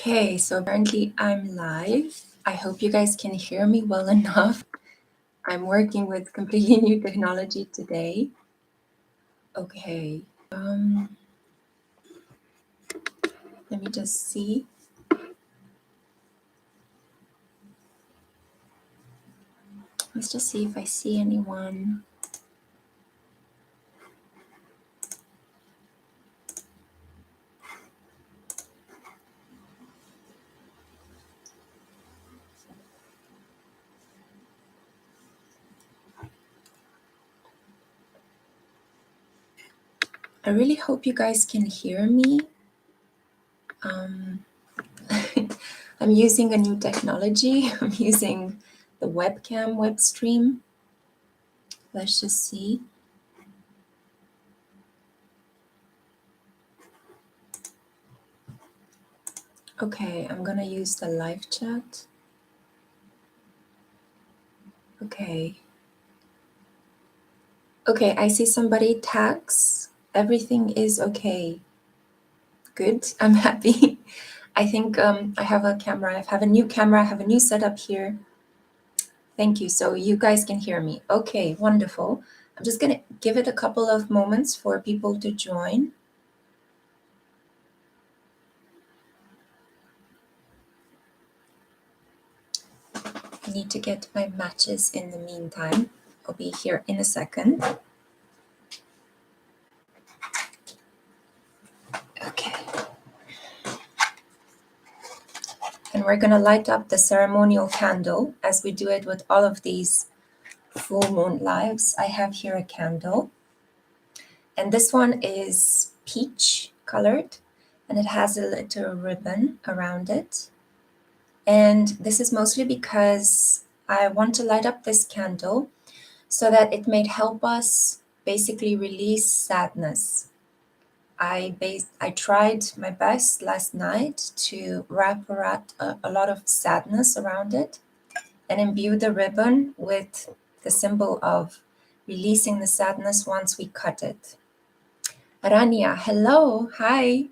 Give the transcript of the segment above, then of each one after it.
Okay, so apparently I'm live. I hope you guys can hear me well enough. I'm working with completely new technology today. Okay, let me just see. Let's just see if I see anyone. I really hope you guys can hear me. I'm using a new technology. I'm using the webcam web stream. Let's just see. Okay, I'm gonna use the live chat. Okay. Okay, I see somebody tags. Everything is okay. Good. I'm happy. I think I have a camera. I have a new camera. I have a new setup here. Thank you. So you guys can hear me. Okay, wonderful. I'm just going to give it a couple of moments for people to join. I need to get my matches in the meantime. I'll be here in a second. Okay. And we're going to light up the ceremonial candle as we do it with all of these full moon lives. I have here a candle. And this one is peach colored, and it has a little ribbon around it. And this is mostly because I want to light up this candle so that it may help us basically release sadness. I tried my best last night to wrap around a lot of sadness around it and imbue the ribbon with the symbol of releasing the sadness once we cut it. Rania, hello, hi.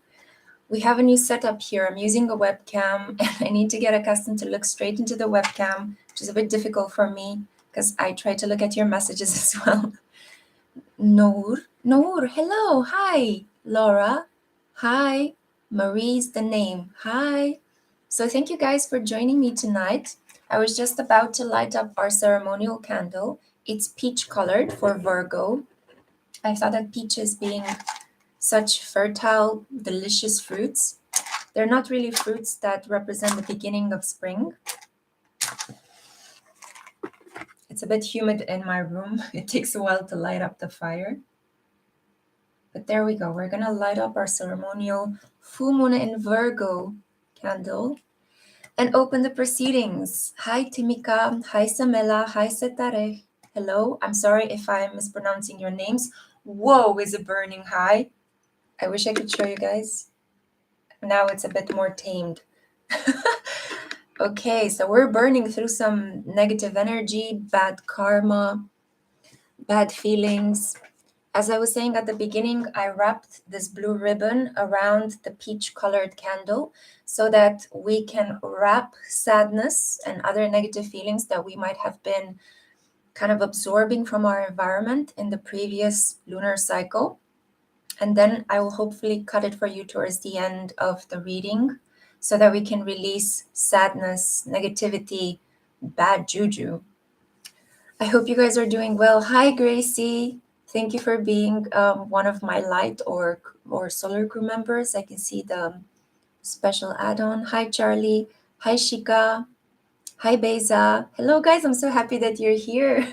We have a new setup here. I'm using a webcam and I need to get accustomed to look straight into the webcam, which is a bit difficult for me because I try to look at your messages as well. Noor, hello, hi. Laura, hi. Marie's the name, hi. So thank you guys for joining me tonight. I was just about to light up our ceremonial candle. It's peach colored for Virgo. I thought that peaches being such fertile, delicious fruits. They're not really fruits that represent the beginning of spring. It's a bit humid in my room. It takes a while to light up the fire. But there we go. We're going to light up our ceremonial full moon in Virgo candle and open the proceedings. Hi, Timika. Hi, Samela. Hi, Setare. Hello. I'm sorry if I'm mispronouncing your names. Whoa, is it burning high? I wish I could show you guys. Now it's a bit more tamed. Okay, so we're burning through some negative energy, bad karma, bad feelings. As I was saying at the beginning, I wrapped this blue ribbon around the peach colored candle so that we can wrap sadness and other negative feelings that we might have been kind of absorbing from our environment in the previous lunar cycle. And then I will hopefully cut it for you towards the end of the reading so that we can release sadness, negativity, bad juju. I hope you guys are doing well. Hi, Gracie. Thank you for being one of my light or solar crew members. I can see the special add-on. Hi, Charlie. Hi, Shika. Hi, Beza. Hello, guys. I'm so happy that you're here.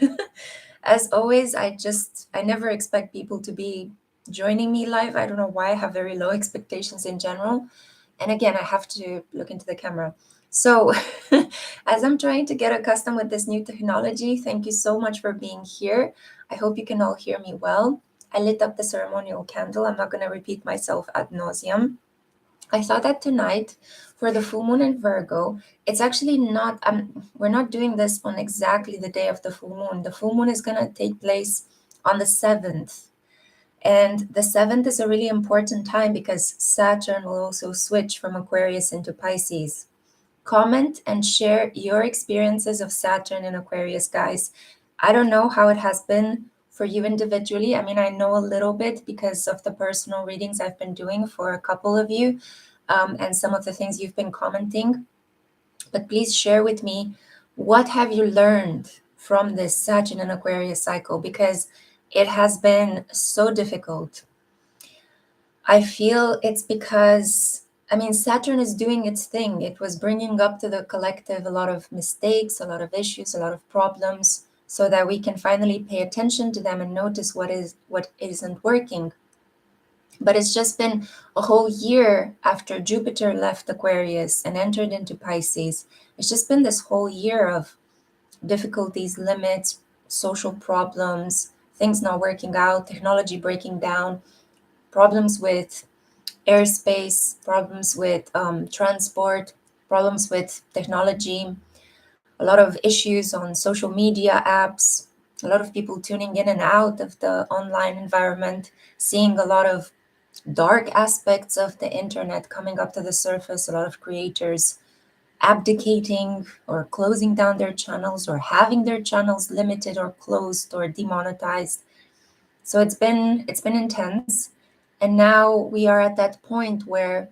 As always, I never expect people to be joining me live. I don't know why. I have very low expectations in general. And again, I have to look into the camera. So as I'm trying to get accustomed with this new technology, thank you so much for being here. I hope you can all hear me well. I lit up the ceremonial candle. I'm not going to repeat myself ad nauseum. I thought that tonight for the full moon in Virgo, it's actually not, we're not doing this on exactly the day of the full moon. The full moon is going to take place on the 7th. And the 7th is a really important time because Saturn will also switch from Aquarius into Pisces. Comment and share your experiences of Saturn in Aquarius, guys. I don't know how it has been for you individually. I mean, I know a little bit because of the personal readings I've been doing for a couple of you, and some of the things you've been commenting. But please share with me, what have you learned from this Saturn and Aquarius cycle? Because it has been so difficult. I feel it's because, I mean, Saturn is doing its thing. It was bringing up to the collective a lot of mistakes, a lot of issues, a lot of problems, so that we can finally pay attention to them and notice what isn't working. But it's just been a whole year after Jupiter left Aquarius and entered into Pisces. It's just been this whole year of difficulties, limits, social problems, things not working out, technology breaking down, problems with airspace, problems with transport, problems with technology, a lot of issues on social media apps, a lot of people tuning in and out of the online environment, seeing a lot of dark aspects of the internet coming up to the surface, a lot of creators abdicating or closing down their channels or having their channels limited or closed or demonetized. So it's been intense. And now we are at that point where,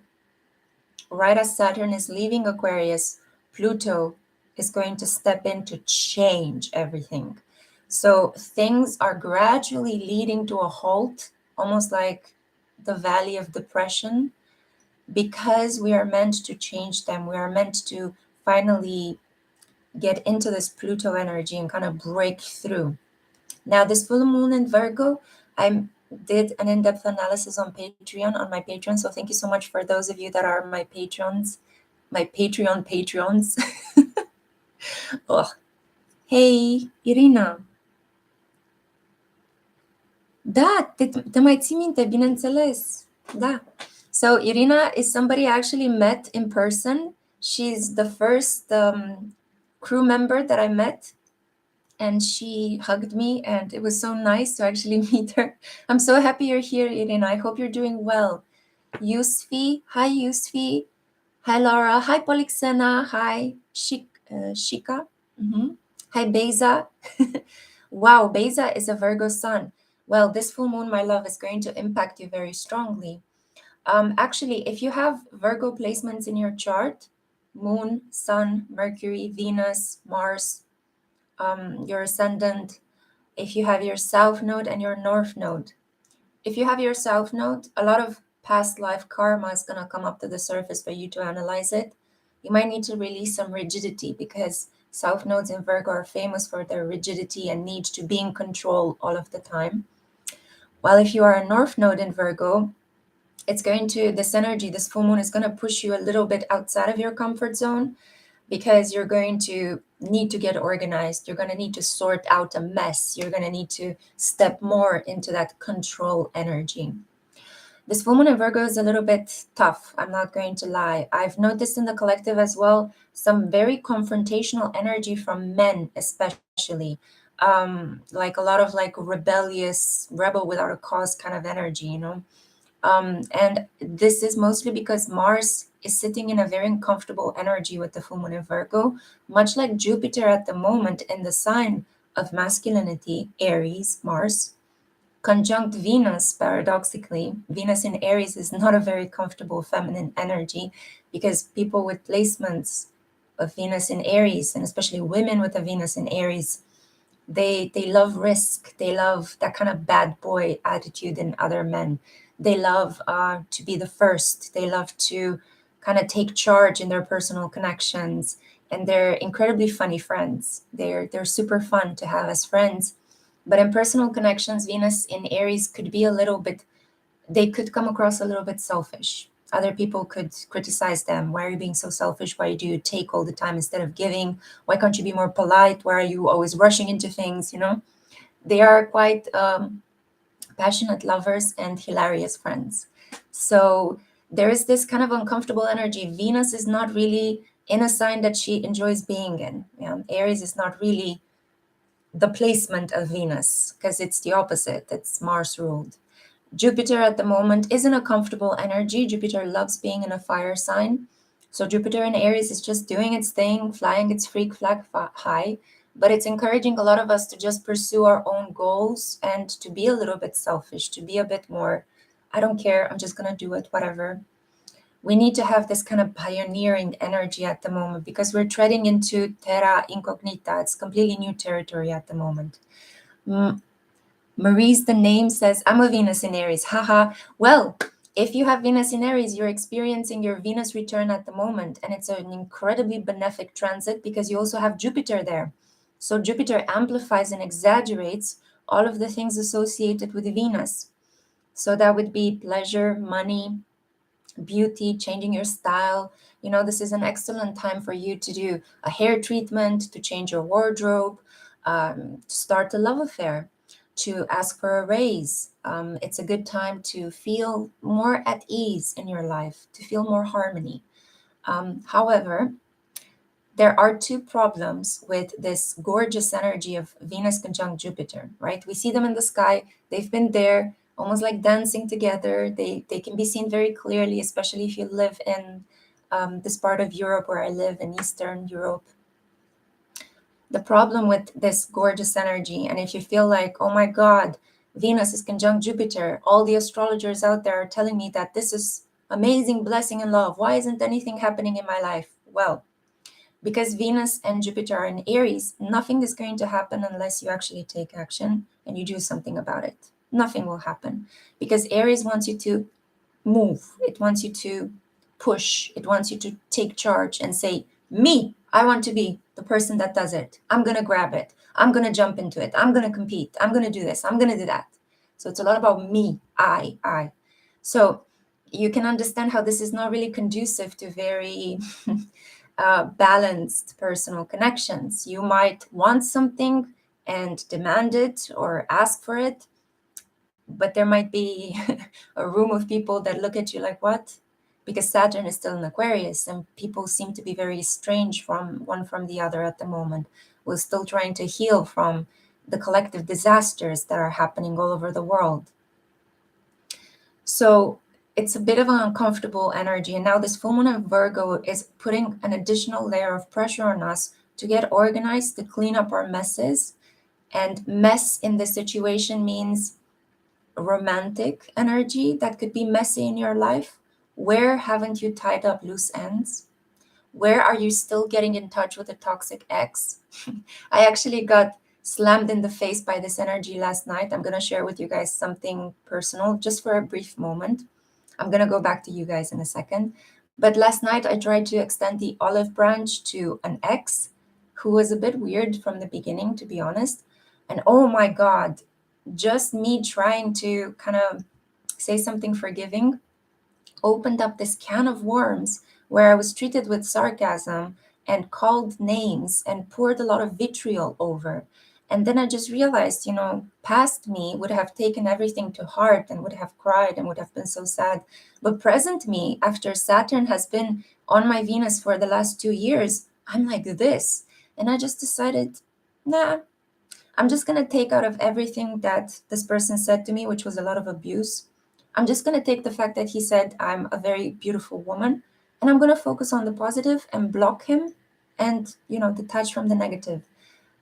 right as Saturn is leaving Aquarius, Pluto is going to step in to change everything. So things are gradually leading to a halt, almost like the valley of depression, because we are meant to change them. We are meant to finally get into this Pluto energy and kind of break through. Now, this full moon in Virgo, I did an in-depth analysis on Patreon, on my Patreon. So thank you so much for those of you that are my patrons, my Patreon patrons. Oh, hey, Irina. Da, te mai ții minte, bineînțeles. Da. So Irina is somebody I actually met in person. She's the first crew member that I met, and she hugged me, and it was so nice to actually meet her. I'm so happy you're here, Irina. I hope you're doing well. Yusfi, hi Yusfi. Hi Laura, hi Polixena, hi Shika. Hi Beza. Wow, Beza is a Virgo sun. Well, this full moon, my love, is going to impact you very strongly. Actually, if you have Virgo placements in your chart, Moon, Sun, Mercury, Venus, Mars, your ascendant, if you have your South Node and your North Node. If you have your South Node, a lot of past life karma is going to come up to the surface for you to analyze it. You might need to release some rigidity, because South Nodes in Virgo are famous for their rigidity and need to be in control all of the time. While if you are a North Node in Virgo, it's going to, this energy, this full moon is going to push you a little bit outside of your comfort zone, because you're going to need to get organized. You're going to need to sort out a mess. You're going to need to step more into that control energy. This full moon in Virgo is a little bit tough, I'm not going to lie. I've noticed in the collective as well some very confrontational energy from men, especially. Like a lot of like rebellious, rebel without a cause kind of energy, you know? And this is mostly because Mars is sitting in a very uncomfortable energy with the full moon in Virgo, much like Jupiter at the moment in the sign of masculinity, Aries, Mars, conjunct Venus, paradoxically. Venus in Aries is not a very comfortable feminine energy, because people with placements of Venus in Aries, and especially women with a Venus in Aries, they love risk. They love that kind of bad boy attitude in other men. They love to be the first. They love to kind of take charge in their personal connections, and they're incredibly funny friends. They're super fun to have as friends. But in personal connections, Venus in Aries could be a little bit, they could come across a little bit selfish. Other people could criticize them. Why are you being so selfish? Why do you take all the time instead of giving? Why can't you be more polite? Why are you always rushing into things? You know, they are quite passionate lovers and hilarious friends. So there is this kind of uncomfortable energy. Venus is not really in a sign that she enjoys being in. Aries is not really the placement of Venus, because it's the opposite. It's Mars ruled. Jupiter at the moment isn't a comfortable energy. Jupiter loves being in a fire sign. So Jupiter in Aries is just doing its thing, flying its freak flag high, but it's encouraging a lot of us to just pursue our own goals and to be a little bit selfish, to be a bit more, I don't care, I'm just going to do it, whatever. We need to have this kind of pioneering energy at the moment because we're treading into terra incognita. It's completely new territory at the moment. Marie's the name says, I'm a Venus in Aries. Haha. Well, if you have Venus in Aries, you're experiencing your Venus return at the moment. And it's an incredibly benefic transit because you also have Jupiter there. So Jupiter amplifies and exaggerates all of the things associated with Venus. So that would be pleasure, money, beauty, changing your style. You know, this is an excellent time for you to do a hair treatment, to change your wardrobe, to start a love affair, to ask for a raise. It's a good time to feel more at ease in your life, to feel more harmony. However, there are two problems with this gorgeous energy of Venus conjunct Jupiter, right? We see them in the sky. They've been there almost like dancing together. They can be seen very clearly, especially if you live in this part of Europe where I live, in Eastern Europe. The problem with this gorgeous energy, and if you feel like, oh my God, Venus is conjunct Jupiter, all the astrologers out there are telling me that this is amazing blessing and love. Why isn't anything happening in my life? Well, because Venus and Jupiter are in Aries, nothing is going to happen unless you actually take action and you do something about it. Nothing will happen because Aries wants you to move. It wants you to push. It wants you to take charge and say, me, I want to be the person that does it. I'm going to grab it. I'm going to jump into it. I'm going to compete. I'm going to do this. I'm going to do that. So it's a lot about me, I. So you can understand how this is not really conducive to very balanced personal connections. You might want something and demand it or ask for it, but there might be a room of people that look at you like, what? Because Saturn is still in Aquarius and people seem to be very estranged from one from the other at the moment. We're still trying to heal from the collective disasters that are happening all over the world. So it's a bit of an uncomfortable energy. And now this full moon in Virgo is putting an additional layer of pressure on us to get organized, to clean up our messes. And mess in this situation means romantic energy that could be messy in your life. Where haven't you tied up loose ends? Where are you still getting in touch with a toxic ex? I actually got slammed in the face by this energy last night. I'm going to share with you guys something personal just for a brief moment. I'm going to go back to you guys in a second. But last night I tried to extend the olive branch to an ex who was a bit weird from the beginning, to be honest. And oh my God, just me trying to kind of say something forgiving opened up this can of worms where I was treated with sarcasm and called names and poured a lot of vitriol over. And then I just realized, you know, past me would have taken everything to heart and would have cried and would have been so sad. But present me, after Saturn has been on my Venus for the last 2 years, I'm like this. And I just decided, nah, I'm just going to take out of everything that this person said to me, which was a lot of abuse. I'm just going to take the fact that he said I'm a very beautiful woman, and I'm going to focus on the positive and block him and, you know, detach from the negative.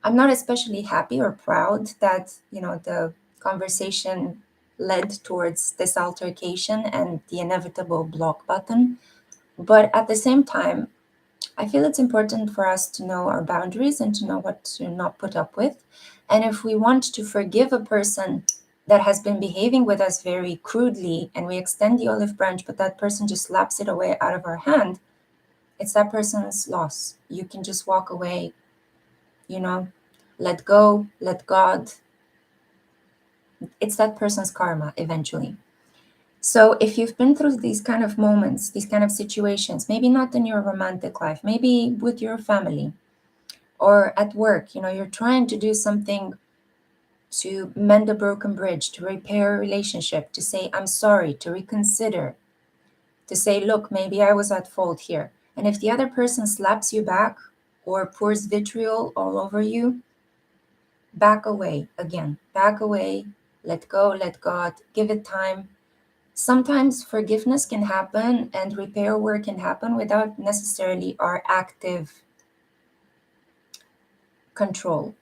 I'm not especially happy or proud that, you know, the conversation led towards this altercation and the inevitable block button. But at the same time, I feel it's important for us to know our boundaries and to know what to not put up with. And if we want to forgive a person that has been behaving with us very crudely and we extend the olive branch, but that person just slaps it away out of our hand, it's that person's loss. You can just walk away, you know, let go, let God. It's that person's karma eventually. So if you've been through these kind of moments, these kind of situations, maybe not in your romantic life, maybe with your family, or at work, you know, you're trying to do something to mend a broken bridge, to repair a relationship, to say, I'm sorry, to reconsider, to say, look, maybe I was at fault here. And if the other person slaps you back or pours vitriol all over you, back away again, back away, let go, let God, give it time. Sometimes forgiveness can happen and repair work can happen without necessarily our active control.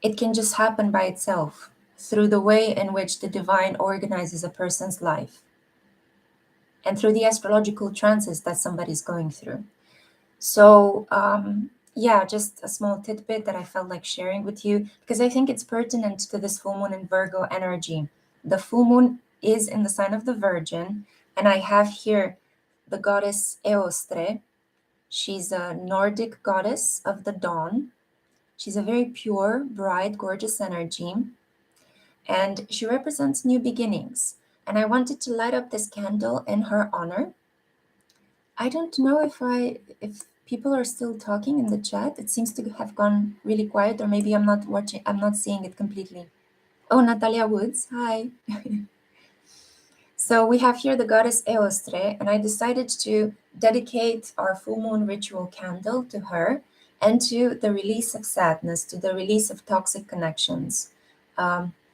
It can just happen by itself through the way in which the divine organizes a person's life and through the astrological trances that somebody's going through. So, yeah, just a small tidbit that I felt like sharing with you because I think it's pertinent to this full moon in Virgo energy. The full moon is in the sign of the Virgin, and I have here the goddess Eostre. She's a Nordic goddess of the dawn. She's a very pure, bright, gorgeous energy, and she represents new beginnings. And I wanted to light up this candle in her honor. I don't know if people are still talking in the chat. It seems to have gone really quiet, or maybe I'm not seeing it completely. Oh, Natalia Woods, hi. So we have here the goddess Eostre, and I decided to dedicate our full moon ritual candle to her and to the release of sadness, to the release of toxic connections.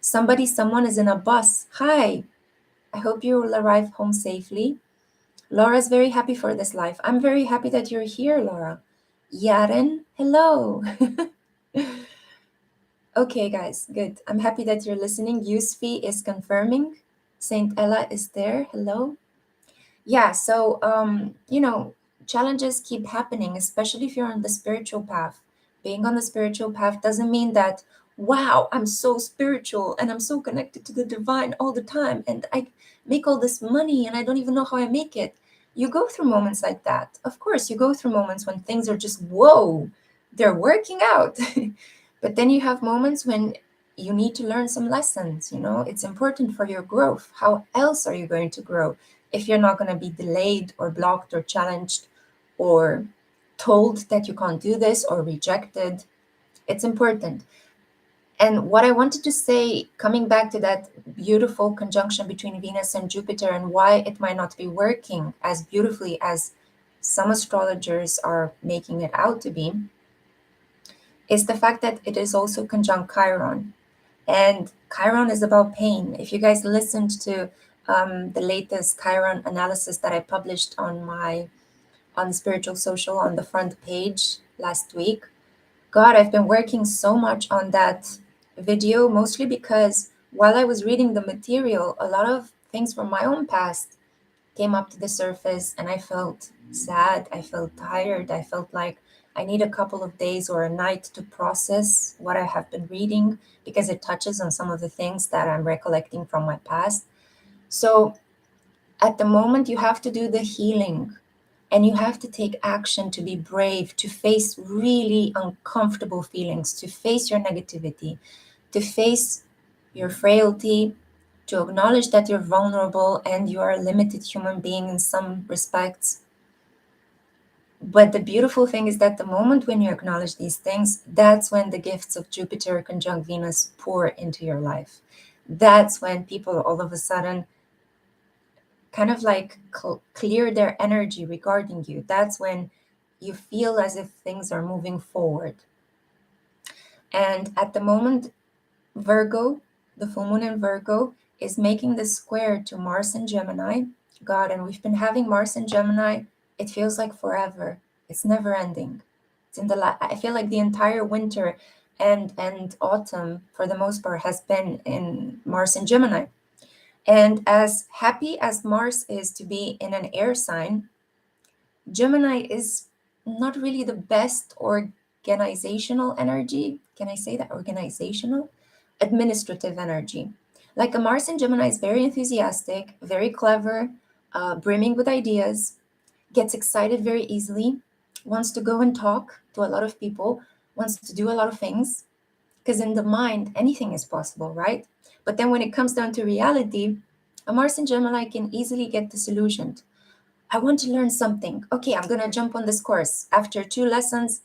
Someone is in a bus. Hi, I hope you will arrive home safely. Laura's very happy for this life. I'm very happy that you're here, Laura. Yaren, hello. Okay, guys, good. I'm happy that you're listening. Yusfi is confirming. Saint Ella is there. Hello. Yeah, so challenges keep happening, especially if you're on the spiritual path. Being on the spiritual path doesn't mean that, wow, I'm so spiritual and I'm so connected to the divine all the time and I make all this money and I don't even know how I make it. You go through moments like that. Of course, you go through moments when things are just, whoa, they're working out. But then you have moments when you need to learn some lessons, it's important for your growth. How else are you going to grow if you're not going to be delayed or blocked or challenged or told that you can't do this or rejected? It's important. And what I wanted to say, coming back to that beautiful conjunction between Venus and Jupiter and why it might not be working as beautifully as some astrologers are making it out to be, is the fact that it is also conjunct Chiron. And Chiron is about pain. If you guys listened to the latest Chiron analysis that I published on Spiritual Social on the front page last week, God, I've been working so much on that video, mostly because while I was reading the material, a lot of things from my own past came up to the surface and I felt sad, I felt tired, I felt like I need a couple of days or a night to process what I have been reading because it touches on some of the things that I'm recollecting from my past. So at the moment, you have to do the healing and you have to take action to be brave, to face really uncomfortable feelings, to face your negativity, to face your frailty, to acknowledge that you're vulnerable and you are a limited human being in some respects. But the beautiful thing is that the moment when you acknowledge these things, that's when the gifts of Jupiter conjunct Venus pour into your life. That's when people all of a sudden kind of like clear their energy regarding you. That's when you feel as if things are moving forward. And at the moment, Virgo, the full moon in Virgo, is making this square to Mars and Gemini. God, and we've been having Mars and Gemini, it feels like forever. It's never ending. It's in I feel like the entire winter and autumn, for the most part, has been in Mars and Gemini. And as happy as Mars is to be in an air sign, Gemini is not really the best organizational energy. Can I say that? Organizational? Administrative energy. Like a Mars in Gemini is very enthusiastic, very clever, brimming with ideas, gets excited very easily, wants to go and talk to a lot of people, wants to do a lot of things, because in the mind, anything is possible, right? But then when it comes down to reality, a Mars in Gemini can easily get disillusioned. I want to learn something. Okay, I'm going to jump on this course. After 2 lessons,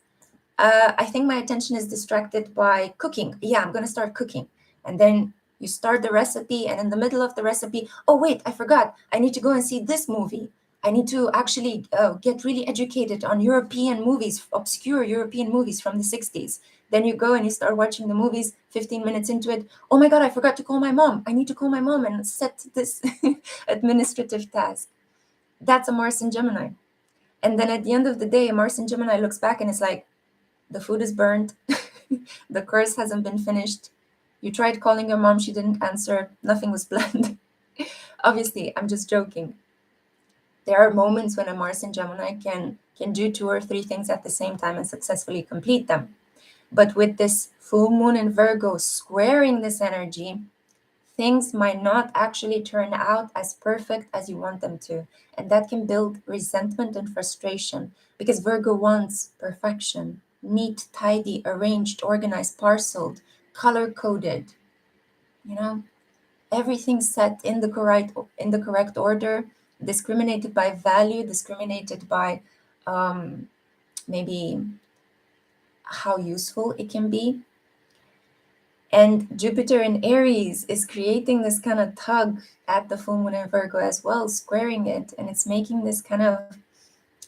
I think my attention is distracted by cooking. Yeah, I'm going to start cooking. And then you start the recipe, and in the middle of the recipe, oh, wait, I forgot. I need to go and see this movie. I need to actually get really educated on European movies, obscure European movies from the 60s. Then you go and you start watching the movies, 15 minutes into it, oh my God, I forgot to call my mom. I need to call my mom and set this administrative task. That's a Mars in Gemini. And then at the end of the day, Mars in Gemini looks back and it's like, the food is burned, the course hasn't been finished. You tried calling your mom, she didn't answer, nothing was planned. Obviously, I'm just joking. There are moments when a Mars in Gemini can do 2 or 3 things at the same time and successfully complete them. But with this full moon in Virgo squaring this energy, things might not actually turn out as perfect as you want them to. And that can build resentment and frustration because Virgo wants perfection, neat, tidy, arranged, organized, parceled, color coded, you know, everything set in the correct order, discriminated by value, discriminated by maybe how useful it can be. And Jupiter in Aries is creating this kind of tug at the full moon in Virgo as well, squaring it. And it's making this kind of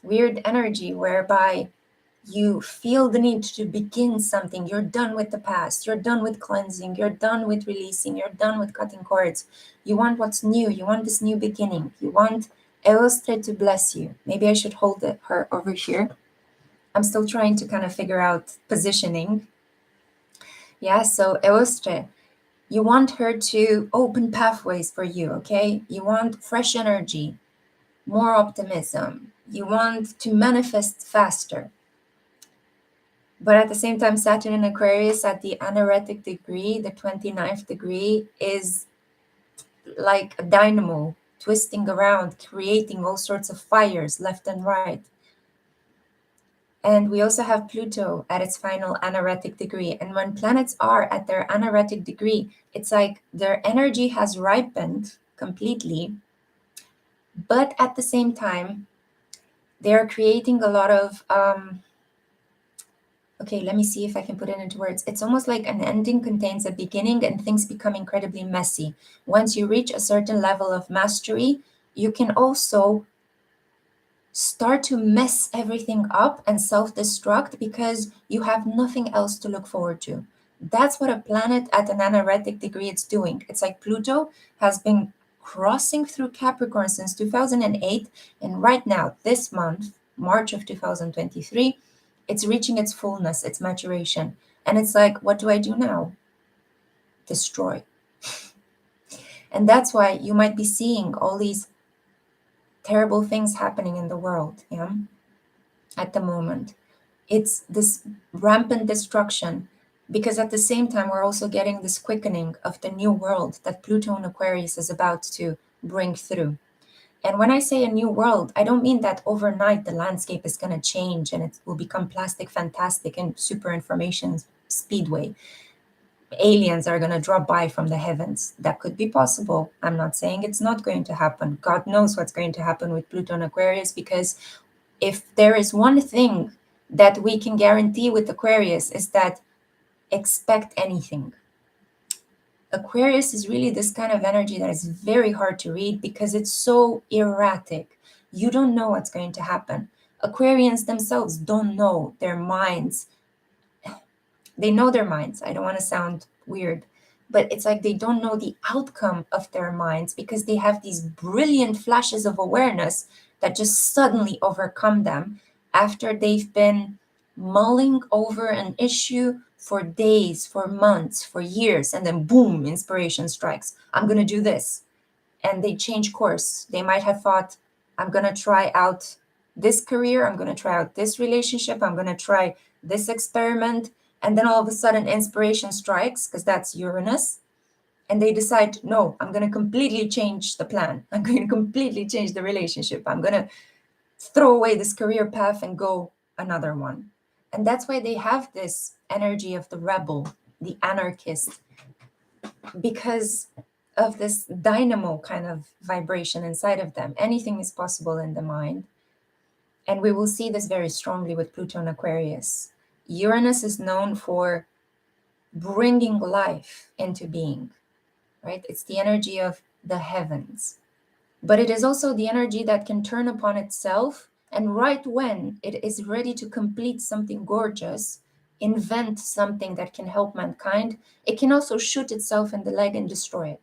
weird energy whereby you feel the need to begin something. You're done with the past. You're done with cleansing. You're done with releasing. You're done with cutting cords. You want what's new. You want this new beginning. You want Eostre to bless you. Maybe I should hold her over here. I'm still trying to kind of figure out positioning. Yeah, so Eostre, you want her to open pathways for you, okay? You want fresh energy, more optimism. You want to manifest faster. But at the same time, Saturn in Aquarius at the anaretic degree, the 29th degree, is like a dynamo twisting around, creating all sorts of fires left and right. And we also have Pluto at its final anaretic degree. And when planets are at their anaretic degree, it's like their energy has ripened completely. But at the same time, they're creating a lot of, okay, let me see if I can put it into words. It's almost like an ending contains a beginning and things become incredibly messy. Once you reach a certain level of mastery, you can also start to mess everything up and self-destruct because you have nothing else to look forward to. That's what a planet at an anaretic degree is doing. It's like Pluto has been crossing through Capricorn since 2008, and right now, this month, March of 2023, it's reaching its fullness, its maturation. And it's like, what do I do now? Destroy. And that's why you might be seeing all these terrible things happening in the world, yeah, at the moment. It's this rampant destruction because at the same time we're also getting this quickening of the new world that Pluto in Aquarius is about to bring through. And when I say a new world, I don't mean that overnight the landscape is going to change and it will become plastic fantastic and super information speedway. Aliens are going to drop by from the heavens. That could be possible. I'm not saying it's not going to happen. God knows what's going to happen with Pluto and Aquarius, because if there is one thing that we can guarantee with Aquarius is that expect anything. Aquarius is really this kind of energy that is very hard to read because it's so erratic. You don't know what's going to happen. Aquarians themselves don't know their minds. They know their minds. I don't want to sound weird, but it's like they don't know the outcome of their minds because they have these brilliant flashes of awareness that just suddenly overcome them after they've been mulling over an issue for days, for months, for years, and then boom, inspiration strikes. I'm going to do this. And they change course. They might have thought, I'm going to try out this career, I'm going to try out this relationship, I'm going to try this experiment. And then all of a sudden, inspiration strikes, because that's Uranus. And they decide, no, I'm going to completely change the plan. I'm going to completely change the relationship. I'm going to throw away this career path and go another one. And that's why they have this energy of the rebel, the anarchist, because of this dynamo kind of vibration inside of them. Anything is possible in the mind. And we will see this very strongly with Pluto and Aquarius. Uranus is known for bringing life into being, right? It's the energy of the heavens. But it is also the energy that can turn upon itself. And right when it is ready to complete something gorgeous, invent something that can help mankind, it can also shoot itself in the leg and destroy it.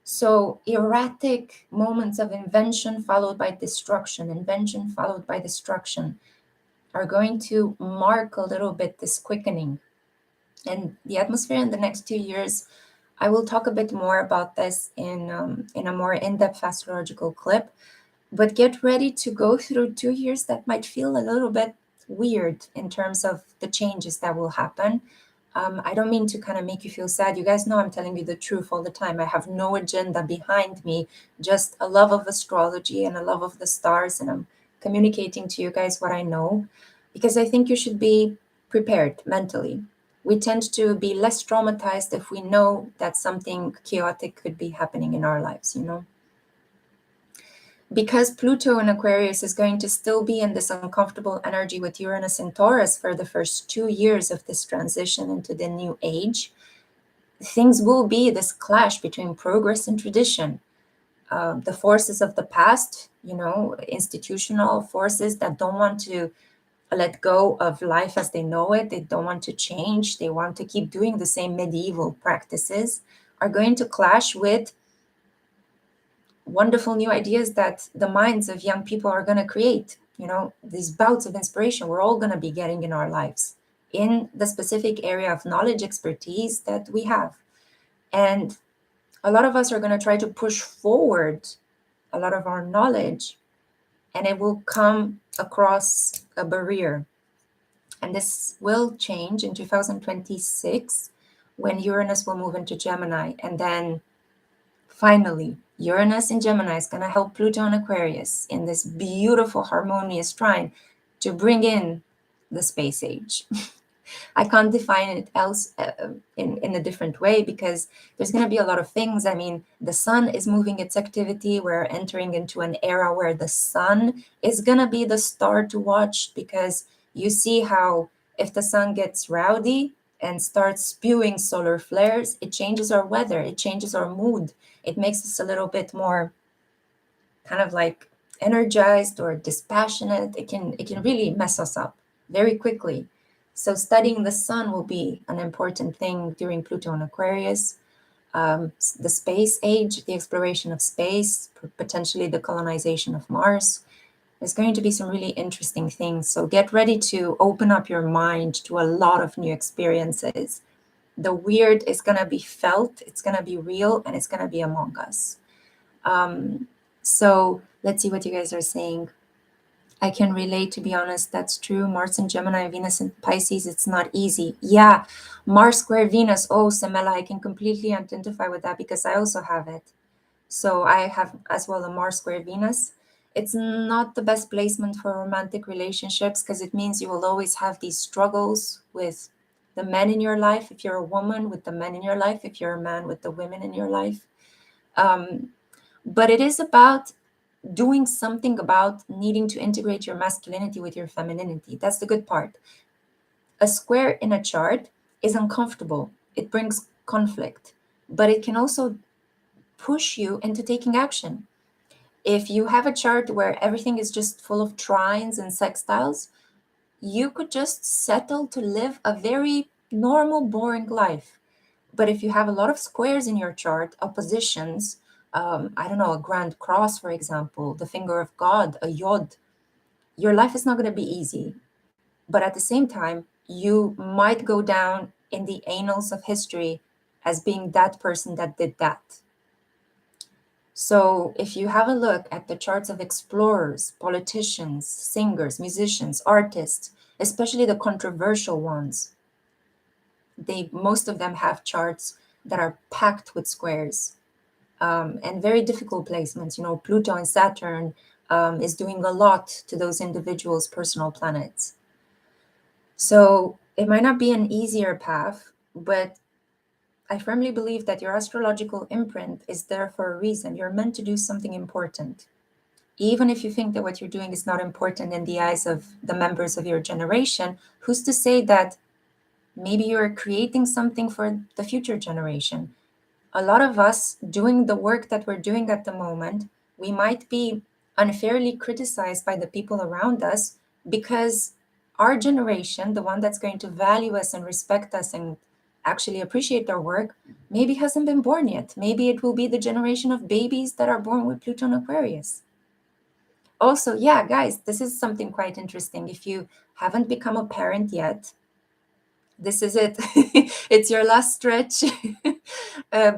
So erratic moments of invention followed by destruction, invention followed by destruction, are going to mark a little bit this quickening. And the atmosphere in the next 2 years, I will talk a bit more about this in a more in-depth astrological clip. But get ready to go through 2 years that might feel a little bit weird in terms of the changes that will happen. I don't mean to kind of make you feel sad. You guys know I'm telling you the truth all the time. I have no agenda behind me, just a love of astrology and a love of the stars. And I'm communicating to you guys what I know, because I think you should be prepared mentally. We tend to be less traumatized if we know that something chaotic could be happening in our lives, you know? Because Pluto in Aquarius is going to still be in this uncomfortable energy with Uranus in Taurus for the first 2 years of this transition into the new age, things will be this clash between progress and tradition. The forces of the past, you know, institutional forces that don't want to let go of life as they know it, they don't want to change, they want to keep doing the same medieval practices, are going to clash with wonderful new ideas that the minds of young people are going to create. You know, these bouts of inspiration we're all going to be getting in our lives in the specific area of knowledge expertise that we have. And a lot of us are going to try to push forward a lot of our knowledge, and it will come across a barrier. And this will change in 2026 when Uranus will move into Gemini. And then finally, Uranus in Gemini is going to help Pluto in Aquarius in this beautiful, harmonious trine to bring in the space age. I can't define it else in a different way, because there's going to be a lot of things. I mean, the sun is moving its activity. We're entering into an era where the sun is going to be the star to watch, because you see how if the sun gets rowdy and starts spewing solar flares, it changes our weather, it changes our mood, it makes us a little bit more kind of like energized or dispassionate. It can really mess us up very quickly. So studying the sun will be an important thing during Pluto and Aquarius. The space age, the exploration of space, potentially the colonization of Mars. There's going to be some really interesting things. So get ready to open up your mind to a lot of new experiences. The weird is going to be felt, it's going to be real, and it's going to be among us. So let's see what you guys are saying. I can relate, to be honest. That's true. Mars and Gemini, Venus and Pisces, it's not easy. Yeah, Mars square Venus. Oh, Samela, I can completely identify with that because I also have it. So I have as well a Mars square Venus. It's not the best placement for romantic relationships because it means you will always have these struggles with the men in your life. If you're a woman, with the men in your life. If you're a man, with the women in your life. But it is about doing something about needing to integrate your masculinity with your femininity. That's the good part. A square in a chart is uncomfortable. It brings conflict, but it can also push you into taking action. If you have a chart where everything is just full of trines and sextiles, you could just settle to live a very normal, boring life. But if you have a lot of squares in your chart, oppositions, I don't know, a grand cross, for example, the finger of God, a yod, your life is not going to be easy. But at the same time, you might go down in the annals of history as being that person that did that. So if you have a look at the charts of explorers, politicians, singers, musicians, artists, especially the controversial ones, most of them have charts that are packed with squares. And very difficult placements. You know, Pluto and Saturn is doing a lot to those individuals' personal planets. So it might not be an easier path, but I firmly believe that your astrological imprint is there for a reason. You're meant to do something important. Even if you think that what you're doing is not important in the eyes of the members of your generation, who's to say that maybe you're creating something for the future generation? A lot of us doing the work that we're doing at the moment, we might be unfairly criticized by the people around us because our generation, the one that's going to value us and respect us and actually appreciate our work, maybe hasn't been born yet. Maybe it will be the generation of babies that are born with Pluto and Aquarius. Also, yeah, guys, this is something quite interesting. If you haven't become a parent yet, this is it. It's your last stretch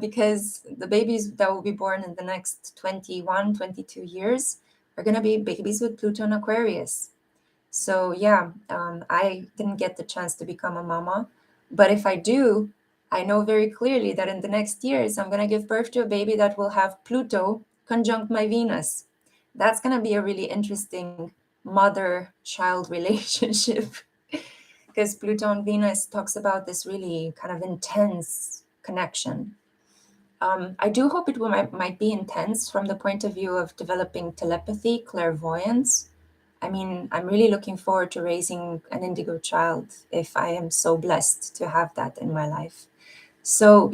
because the babies that will be born in the next 21, 22 years are going to be babies with Pluto and Aquarius. So yeah, I didn't get the chance to become a mama, but if I do, I know very clearly that in the next years, I'm going to give birth to a baby that will have Pluto conjunct my Venus. That's going to be a really interesting mother-child relationship because Pluto and Venus talks about this really kind of intense connection. I do hope it might be intense from the point of view of developing telepathy, clairvoyance. I mean, I'm really looking forward to raising an indigo child if I am so blessed to have that in my life. So,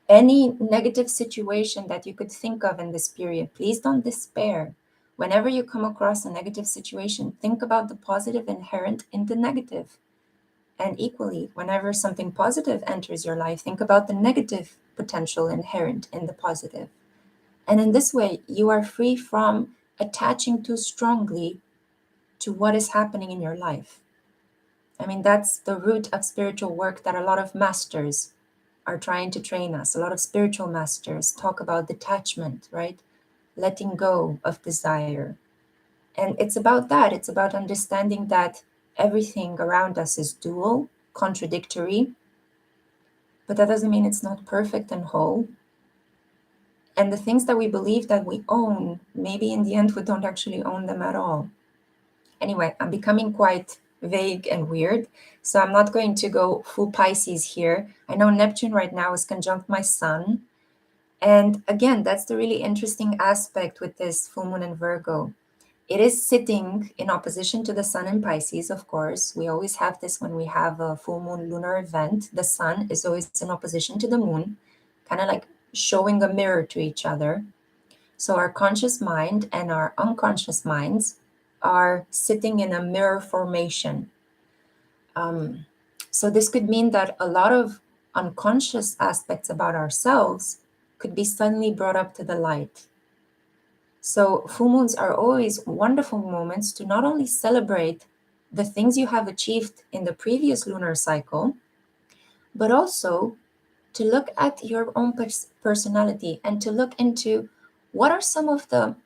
any negative situation that you could think of in this period, please don't despair. Whenever you come across a negative situation, think about the positive inherent in the negative. And equally, whenever something positive enters your life, think about the negative potential inherent in the positive. And in this way, you are free from attaching too strongly to what is happening in your life. I mean, that's the root of spiritual work that a lot of masters are trying to train us. A lot of spiritual masters talk about detachment, right? Letting go of desire. And it's about that. It's about understanding that everything around us is dual, contradictory, but that doesn't mean it's not perfect and whole. And the things that we believe that we own, maybe in the end we don't actually own them at all. Anyway, I'm becoming quite vague and weird, so I'm not going to go full Pisces here. I know Neptune right now is conjunct my sun. And again, that's the really interesting aspect with this full moon in Virgo. It is sitting in opposition to the sun in Pisces, of course. We always have this when we have a full moon lunar event. The sun is always in opposition to the moon, kind of like showing a mirror to each other. So our conscious mind and our unconscious minds are sitting in a mirror formation. So this could mean that a lot of unconscious aspects about ourselves could be suddenly brought up to the light. So full moons are always wonderful moments to not only celebrate the things you have achieved in the previous lunar cycle, but also to look at your own personality and to look into what are some of the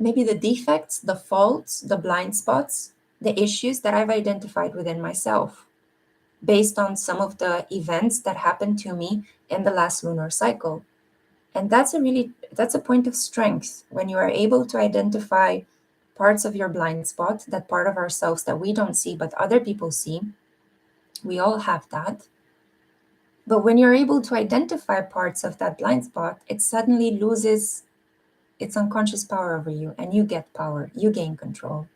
maybe the defects, the faults, the blind spots, the issues that I've identified within myself based on some of the events that happened to me in the last lunar cycle. And that's a point of strength when you are able to identify parts of your blind spot, that part of ourselves that we don't see but other people see. We all have that. But when you're able to identify parts of that blind spot, it suddenly loses its unconscious power over you, and you get power, you gain control.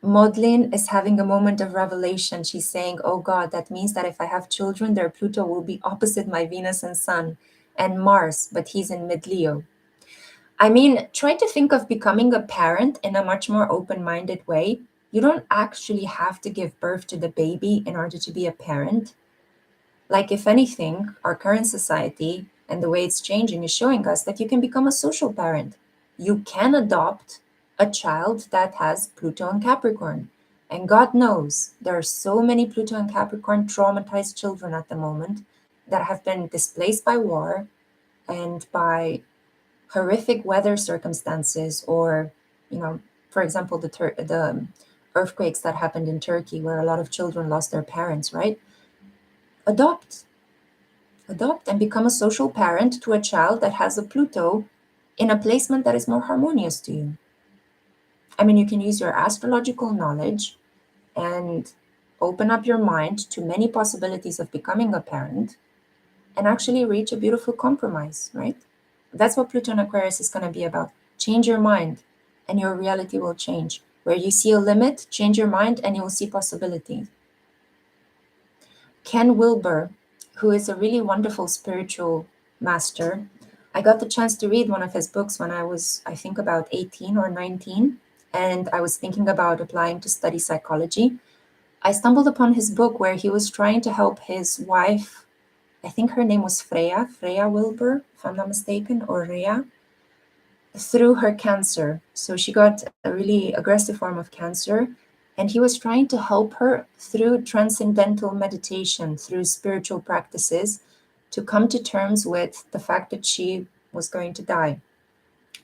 Maudlin is having a moment of revelation. She's saying, oh God, that means that if I have children, their Pluto will be opposite my Venus and Sun and Mars, but he's in mid-Leo. I mean, try to think of becoming a parent in a much more open-minded way. You don't actually have to give birth to the baby in order to be a parent. Like, if anything, our current society and the way it's changing is showing us that you can become a social parent. You can adopt a child that has Pluto and Capricorn. And God knows there are so many Pluto and Capricorn traumatized children at the moment that have been displaced by war and by horrific weather circumstances, or, for example, the earthquakes that happened in Turkey where a lot of children lost their parents, right? Adopt and become a social parent to a child that has a Pluto in a placement that is more harmonious to you. I mean, you can use your astrological knowledge and open up your mind to many possibilities of becoming a parent and actually reach a beautiful compromise, right? That's what Pluto and Aquarius is going to be about. Change your mind and your reality will change. Where you see a limit, change your mind and you will see possibilities. Ken Wilber, who is a really wonderful spiritual master, I got the chance to read one of his books when I was, I think, about 18 or 19. and I was thinking about applying to study psychology, I stumbled upon his book where he was trying to help his wife. I think her name was Freya Wilbur, if I'm not mistaken, or Rhea, through her cancer. So she got a really aggressive form of cancer, and he was trying to help her through transcendental meditation, through spiritual practices, to come to terms with the fact that she was going to die.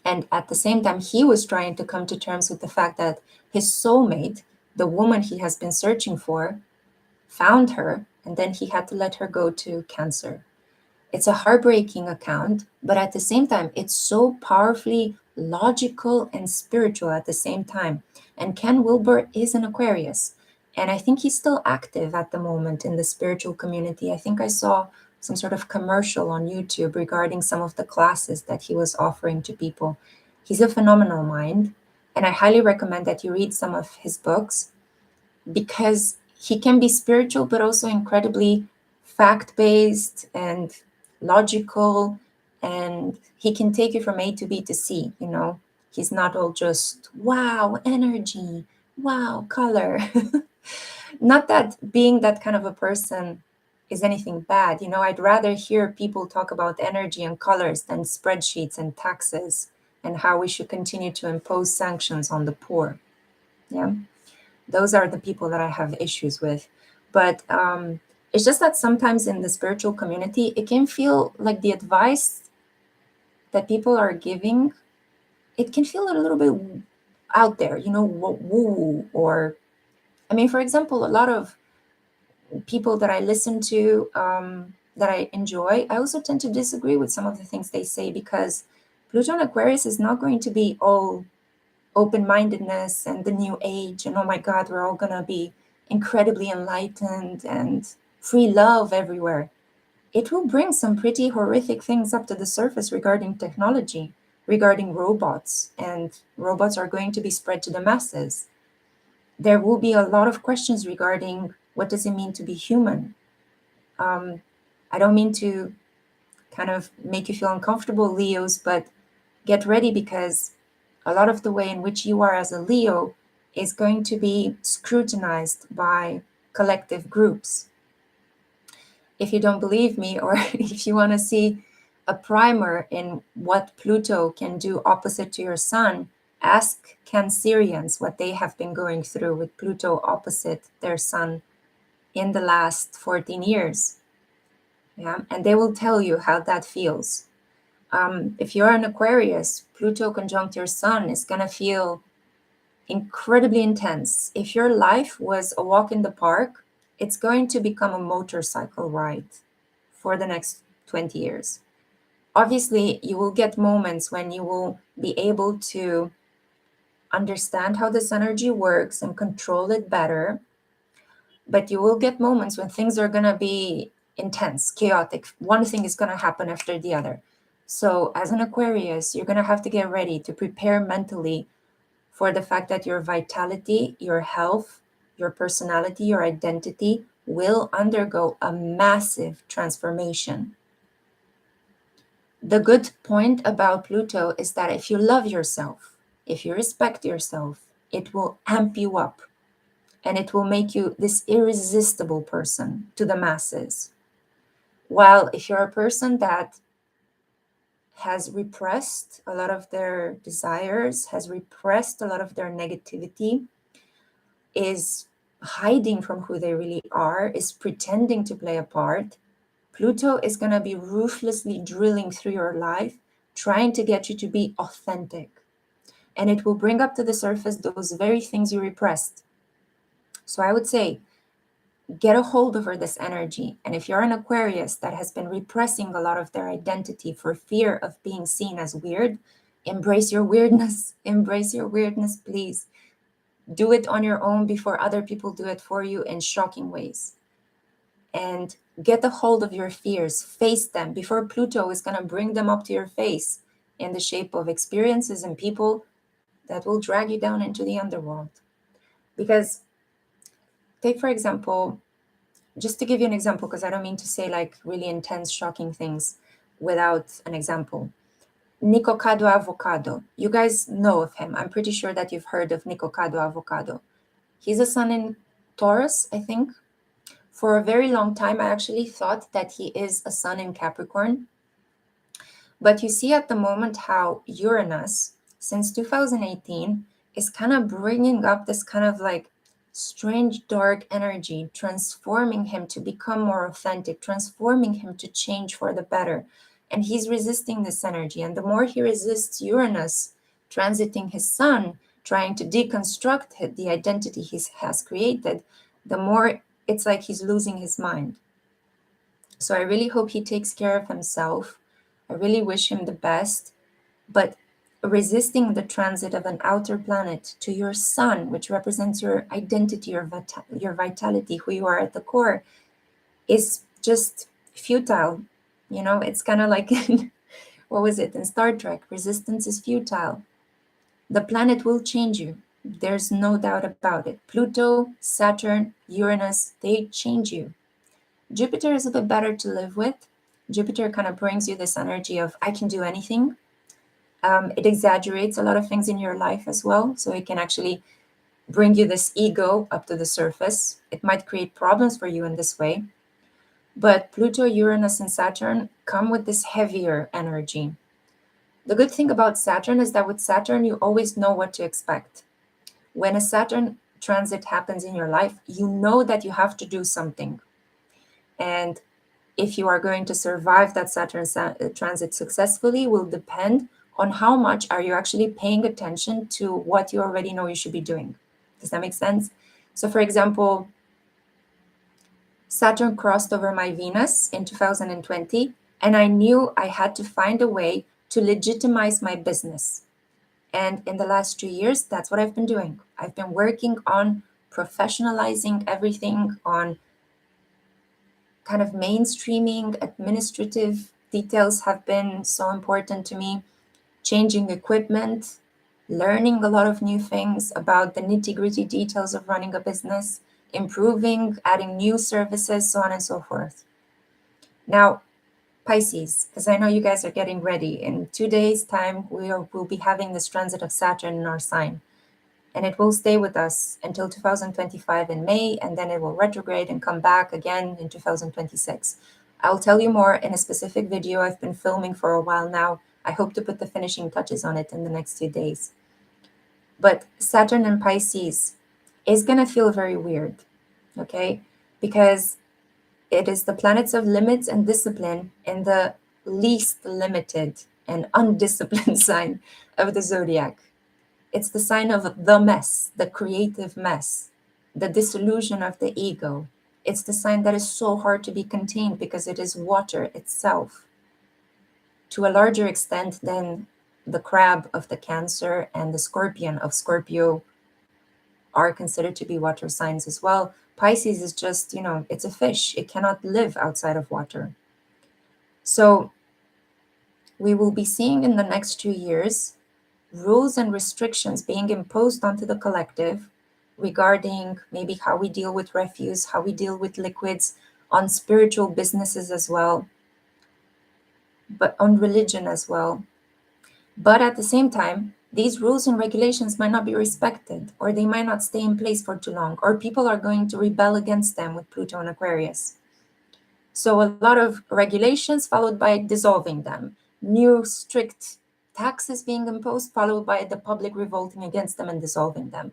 And at the same time, he was trying to come to terms with the fact that his soulmate, the woman he has been searching for, found her, and then he had to let her go to cancer. It's a heartbreaking account, but at the same time, it's so powerfully logical and spiritual at the same time. And Ken Wilber is an Aquarius, and I think he's still active at the moment in the spiritual community. I think I saw some sort of commercial on YouTube regarding some of the classes that he was offering to people. He's a phenomenal mind, and I highly recommend that you read some of his books because he can be spiritual, but also incredibly fact-based and logical, and he can take you from A to B to C, you know. He's not all just, wow, energy, wow, color. Not that being that kind of a person is anything bad. You know, I'd rather hear people talk about energy and colors than spreadsheets and taxes and how we should continue to impose sanctions on the poor. Yeah. Those are the people that I have issues with. But it's just that sometimes in the spiritual community, it can feel like the advice that people are giving, it can feel a little bit out there, you know, woo, or, I mean, for example, a lot of people that I listen to, that I enjoy, I also tend to disagree with some of the things they say because Pluto in Aquarius is not going to be all open-mindedness and the new age and oh my god, we're all gonna be incredibly enlightened and free love everywhere. It will bring some pretty horrific things up to the surface regarding technology, regarding robots, and robots are going to be spread to the masses. There will be a lot of questions regarding what does it mean to be human. I don't mean to kind of make you feel uncomfortable, Leos, but get ready because a lot of the way in which you are as a Leo is going to be scrutinized by collective groups. If you don't believe me, or if you want to see a primer in what Pluto can do opposite to your sun, ask Cancerians what they have been going through with Pluto opposite their sun in the last 14 years. Yeah, and they will tell you how that feels. If you're an Aquarius, Pluto conjunct your sun is going to feel incredibly intense. If your life was a walk in the park, it's going to become a motorcycle ride for the next 20 years. Obviously, you will get moments when you will be able to understand how this energy works and control it better, but you will get moments when things are going to be intense, chaotic. One thing is going to happen after the other. So, as an Aquarius, you're going to have to get ready to prepare mentally for the fact that your vitality, your health, your personality, your identity will undergo a massive transformation. The good point about Pluto is that if you love yourself, if you respect yourself, it will amp you up and it will make you this irresistible person to the masses. While if you're a person that has repressed a lot of their desires, has repressed a lot of their negativity, is hiding from who they really are, is pretending to play a part, Pluto is going to be ruthlessly drilling through your life, trying to get you to be authentic. And it will bring up to the surface those very things you repressed. So I would say, get a hold over this energy. And if you're an Aquarius that has been repressing a lot of their identity for fear of being seen as weird, embrace your weirdness. Embrace your weirdness, please. Do it on your own before other people do it for you in shocking ways. And get a hold of your fears, face them before Pluto is going to bring them up to your face in the shape of experiences and people that will drag you down into the underworld. Because, take for example, just to give you an example, because I don't mean to say like really intense, shocking things without an example. Nicocado Avocado. You guys know of him. I'm pretty sure that you've heard of Nicocado Avocado. He's a sun in Taurus, I think. For a very long time, I actually thought that he is a sun in Capricorn. But you see at the moment how Uranus, since 2018, is kind of bringing up this kind of like strange dark energy, transforming him to become more authentic, transforming him to change for the better. And he's resisting this energy. And the more he resists Uranus transiting his sun, trying to deconstruct the identity he has created, the more it's like he's losing his mind. So I really hope he takes care of himself. I really wish him the best. But resisting the transit of an outer planet to your sun, which represents your identity, your vitality, who you are at the core, is just futile. You know, it's kind of like, what was it in Star Trek? Resistance is futile. The planet will change you. There's no doubt about it. Pluto, Saturn, Uranus, they change you. Jupiter is a bit better to live with. Jupiter kind of brings you this energy of, I can do anything. It exaggerates a lot of things in your life as well. So it can actually bring you this ego up to the surface. It might create problems for you in this way. But Pluto, Uranus, and Saturn come with this heavier energy. The good thing about Saturn is that with Saturn, you always know what to expect. When a Saturn transit happens in your life, you know that you have to do something. And if you are going to survive that Saturn transit successfully will depend on how much are you actually paying attention to what you already know you should be doing. Does that make sense? So for example, Saturn crossed over my Venus in 2020, and I knew I had to find a way to legitimize my business. And in the last 2 years, that's what I've been doing. I've been working on professionalizing everything, on kind of mainstreaming. Administrative details have been so important to me. Changing equipment, learning a lot of new things about the nitty-gritty details of running a business, improving, adding new services, so on and so forth. Now, Pisces, because I know you guys are getting ready. In 2 days' time, we'll be having this transit of Saturn in our sign. And it will stay with us until 2025 in May, and then it will retrograde and come back again in 2026. I'll tell you more in a specific video I've been filming for a while now. I hope to put the finishing touches on it in the next 2 days. But Saturn in Pisces is going to feel very weird, okay? Because it is the planets of limits and discipline in the least limited and undisciplined sign of the zodiac. It's the sign of the mess, the creative mess, the dissolution of the ego. It's the sign that is so hard to be contained because it is water itself, to a larger extent than the crab of the Cancer and the scorpion of Scorpio are considered to be water signs as well. Pisces is just, it's a fish. It cannot live outside of water. So we will be seeing in the next 2 years rules and restrictions being imposed onto the collective regarding maybe how we deal with refuse, how we deal with liquids, on spiritual businesses as well, but on religion as well. But at the same time, these rules and regulations might not be respected, or they might not stay in place for too long, or people are going to rebel against them with Pluto and Aquarius. So a lot of regulations followed by dissolving them, new strict taxes being imposed, followed by the public revolting against them and dissolving them.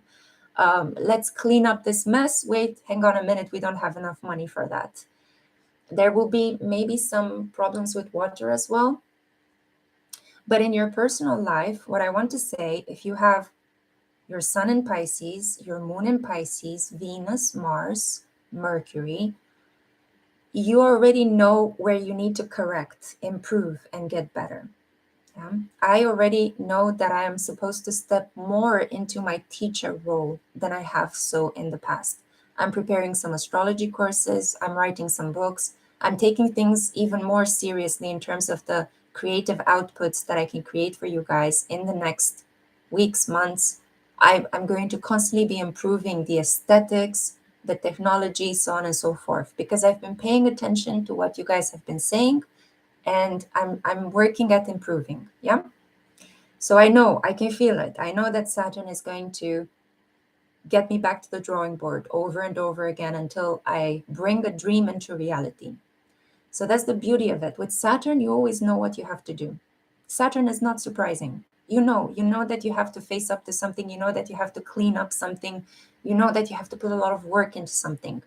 Let's clean up this mess. Wait, hang on a minute, we don't have enough money for that. There will be maybe some problems with water as well. But in your personal life, what I want to say, if you have your sun in Pisces, your moon in Pisces, Venus, Mars, Mercury, you already know where you need to correct, improve, and get better. I already know that I am supposed to step more into my teacher role than I have so in the past. I'm preparing some astrology courses, I'm writing some books, I'm taking things even more seriously in terms of the creative outputs that I can create for you guys in the next weeks, months. I'm going to constantly be improving the aesthetics, the technology, so on and so forth, because I've been paying attention to what you guys have been saying, and I'm working at improving. Yeah. So I know, I can feel it. I know that Saturn is going to get me back to the drawing board over and over again until I bring a dream into reality. So that's the beauty of it. With Saturn, you always know what you have to do. Saturn is not surprising. You know that you have to face up to something. You know that you have to clean up something. You know that you have to put a lot of work into something.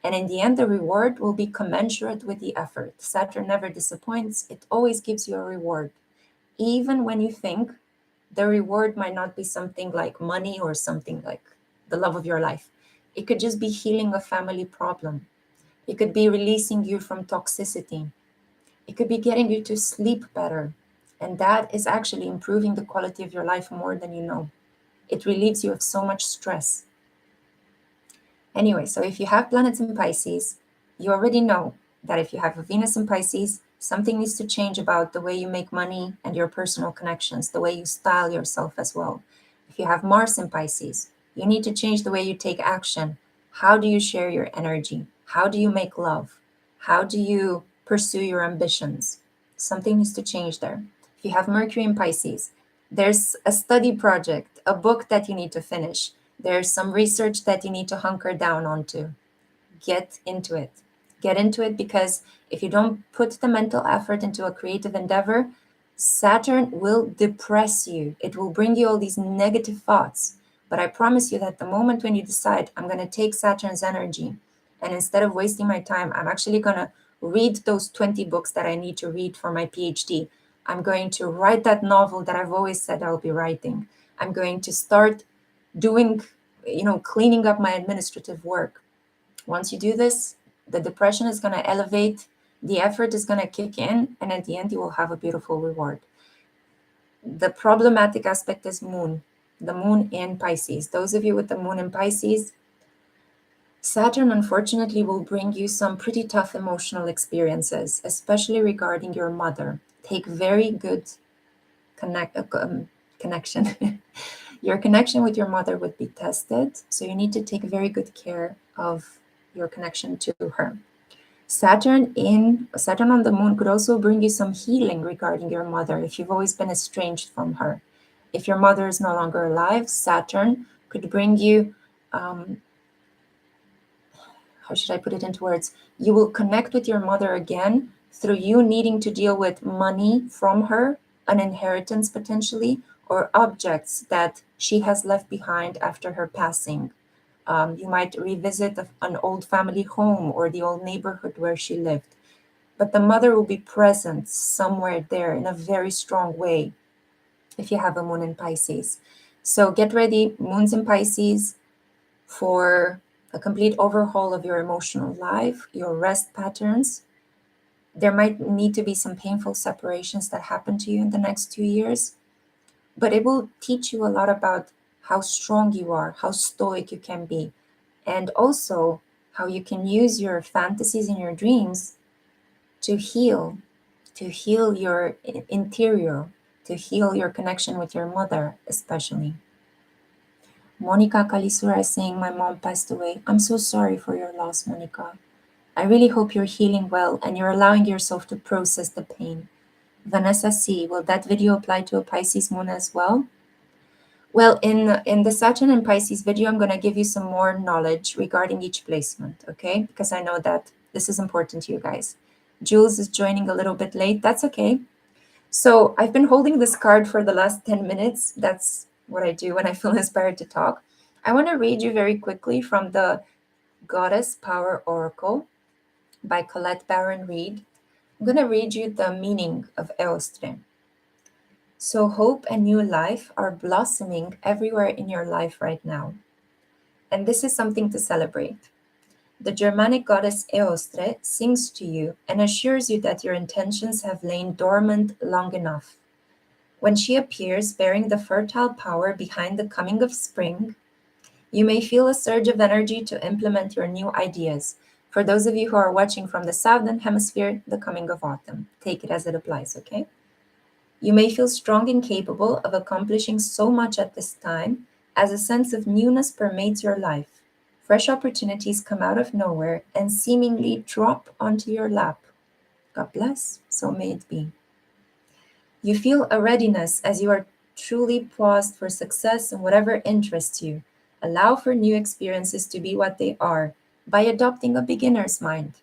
And in the end, the reward will be commensurate with the effort. Saturn never disappoints. It always gives you a reward. Even when you think the reward might not be something like money or something like the love of your life. It could just be healing a family problem. It could be releasing you from toxicity. It could be getting you to sleep better. And that is actually improving the quality of your life more than you know. It relieves you of so much stress. Anyway, so if you have planets in Pisces, you already know that if you have a Venus in Pisces, something needs to change about the way you make money and your personal connections, the way you style yourself as well. If you have Mars in Pisces, you need to change the way you take action. How do you share your energy? How do you make love? How do you pursue your ambitions? Something needs to change there. If you have Mercury in Pisces, there's a study project, a book that you need to finish. There's some research that you need to hunker down onto. Get into it. Get into it, because if you don't put the mental effort into a creative endeavor, Saturn will depress you. It will bring you all these negative thoughts. But I promise you that the moment when you decide, I'm going to take Saturn's energy, and instead of wasting my time, I'm actually going to read those 20 books that I need to read for my PhD. I'm going to write that novel that I've always said I'll be writing. I'm going to start doing, cleaning up my administrative work. Once you do this, the depression is going to elevate, the effort is going to kick in, and at the end, you will have a beautiful reward. The problematic aspect is the moon in Pisces. Those of you with the moon in Pisces, Saturn, unfortunately, will bring you some pretty tough emotional experiences, especially regarding your mother. Take very good connection. Your connection with your mother would be tested, so you need to take very good care of your connection to her. Saturn on the moon could also bring you some healing regarding your mother if you've always been estranged from her. If your mother is no longer alive, Saturn could bring you, how should I put it into words? You will connect with your mother again through you needing to deal with money from her, an inheritance potentially, or objects that she has left behind after her passing. You might revisit an old family home or the old neighborhood where she lived. But the mother will be present somewhere there in a very strong way if you have a moon in Pisces. So get ready, moons in Pisces, for a complete overhaul of your emotional life, your rest patterns. There might need to be some painful separations that happen to you in the next 2 years, but it will teach you a lot about how strong you are, how stoic you can be, and also how you can use your fantasies and your dreams to heal your interior, to heal your connection with your mother, especially. Monica Kalisura is saying, my mom passed away. I'm so sorry for your loss, Monica. I really hope you're healing well and you're allowing yourself to process the pain. Vanessa C, will that video apply to a Pisces moon as well? Well, in the Saturn and Pisces video, I'm going to give you some more knowledge regarding each placement, okay? Because I know that this is important to you guys. Jules is joining a little bit late. That's okay. So I've been holding this card for the last 10 minutes. That's what I do when I feel inspired to talk. I want to read you very quickly from the Goddess Power Oracle by Colette Baron Reed. I'm going to read you the meaning of Eostre. So hope and new life are blossoming everywhere in your life right now. And this is something to celebrate. The Germanic goddess Eostre sings to you and assures you that your intentions have lain dormant long enough. When she appears bearing the fertile power behind the coming of spring, you may feel a surge of energy to implement your new ideas. For those of you who are watching from the southern hemisphere, the coming of autumn. Take it as it applies, okay? You may feel strong and capable of accomplishing so much at this time as a sense of newness permeates your life. Fresh opportunities come out of nowhere and seemingly drop onto your lap. God bless, so may it be. You feel a readiness as you are Truly pause for success in whatever interests you. Allow for new experiences to be what they are by adopting a beginner's mind.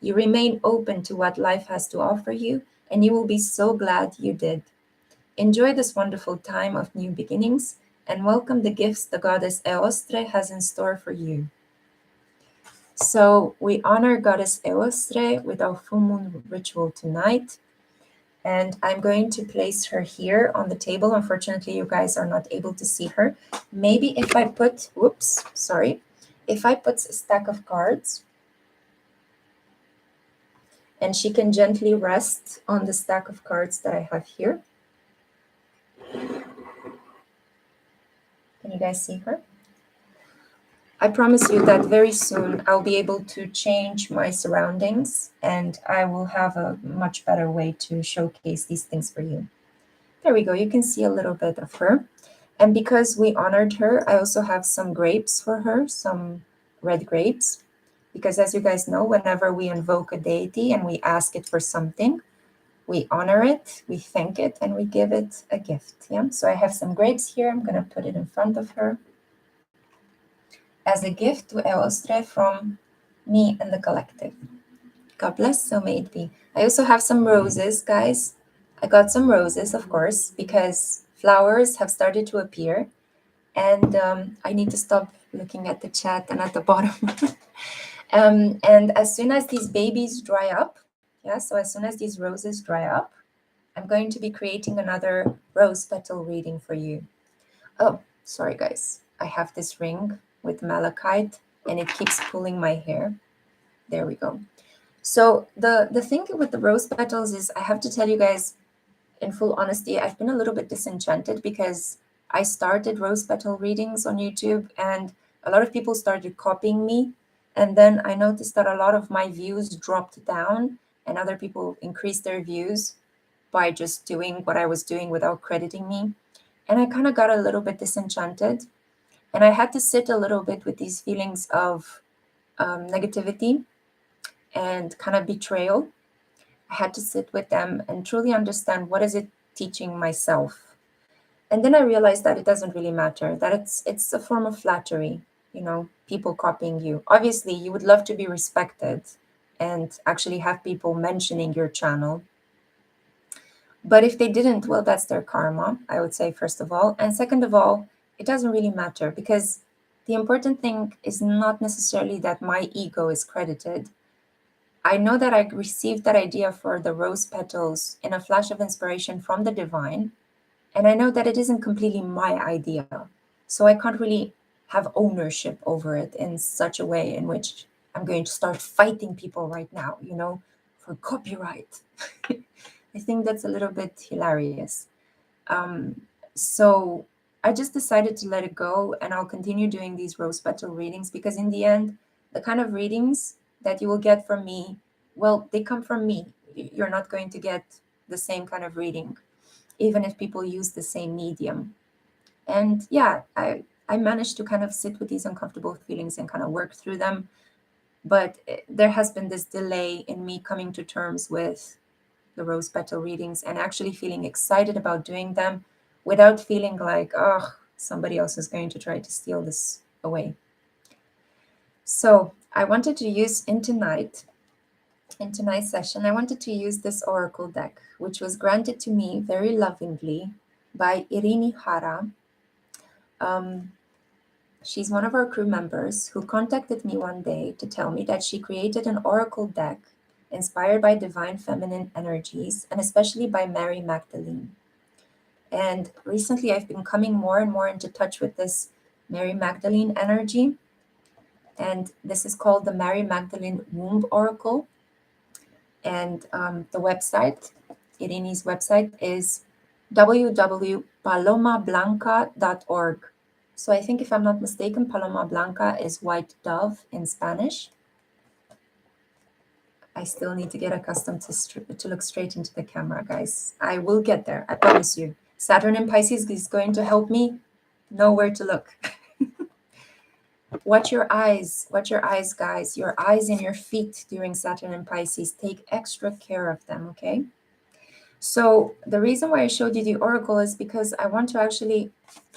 You remain open to what life has to offer you, and you will be so glad you did. Enjoy this wonderful time of new beginnings and welcome the gifts the goddess Eostre has in store for you. So we honor goddess Eostre with our full moon ritual tonight. And I'm going to place her here on the table. Unfortunately, you guys are not able to see her. Maybe if I put, whoops, sorry. If I put a stack of cards and she can gently rest on the stack of cards that I have here. Can you guys see her? I promise you that very soon I'll be able to change my surroundings and I will have a much better way to showcase these things for you. There we go. You can see a little bit of her. And because we honored her, I also have some grapes for her, some red grapes. Because as you guys know, whenever we invoke a deity and we ask it for something, we honor it, we thank it, and we give it a gift. Yeah. So I have some grapes here. I'm going to put it in front of her as a gift to Eostre from me and the collective. God bless, so may it be. I also have some roses, guys. I got some roses, of course, because flowers have started to appear. And I need to stop looking at the chat and at the bottom. And as soon as these babies dry up, yeah, so as soon as these roses dry up, I'm going to be creating another rose petal reading for you. Oh, sorry, guys. I have this ring with malachite and it keeps pulling my hair. There we go. So the thing with the rose petals is I have to tell you guys, in full honesty, I've been a little bit disenchanted because I started rose petal readings on YouTube and a lot of people started copying me. And then I noticed that a lot of my views dropped down and other people increased their views by just doing what I was doing without crediting me. And I kind of got a little bit disenchanted. And I had to sit a little bit with these feelings of negativity and kind of betrayal. I had to sit with them and truly understand what is it teaching myself. And then I realized that it doesn't really matter, that it's a form of flattery, people copying you. Obviously, you would love to be respected and actually have people mentioning your channel. But if they didn't, well, that's their karma, I would say, first of all. And second of all, it doesn't really matter because the important thing is not necessarily that my ego is credited. I know that I received that idea for the rose petals in a flash of inspiration from the divine. And I know that it isn't completely my idea. So I can't really have ownership over it in such a way in which I'm going to start fighting people right now, for copyright. I think that's a little bit hilarious. So I just decided to let it go and I'll continue doing these rose petal readings because in the end, the kind of readings that you will get from me, well, they come from me. You're not going to get the same kind of reading, even if people use the same medium. And yeah, I managed to kind of sit with these uncomfortable feelings and kind of work through them. But there has been this delay in me coming to terms with the rose petal readings and actually feeling excited about doing them without feeling like, oh, somebody else is going to try to steal this away. So I wanted to use in tonight's session, I wanted to use this oracle deck, which was granted to me very lovingly by Irini Hara. She's one of our crew members who contacted me one day to tell me that she created an oracle deck inspired by divine feminine energies, and especially by Mary Magdalene. And recently I've been coming more and more into touch with this Mary Magdalene energy. And this is called the Mary Magdalene Womb Oracle. And the website, Irini's website, is www.palomablanca.org. So I think, if I'm not mistaken, Paloma Blanca is white dove in Spanish. I still need to get accustomed to look straight into the camera, guys. I will get there, I promise you. Saturn in Pisces is going to help me know where to look. Watch your eyes, guys. Your eyes and your feet during Saturn in Pisces. Take extra care of them, okay? So the reason why I showed you the oracle is because I want to actually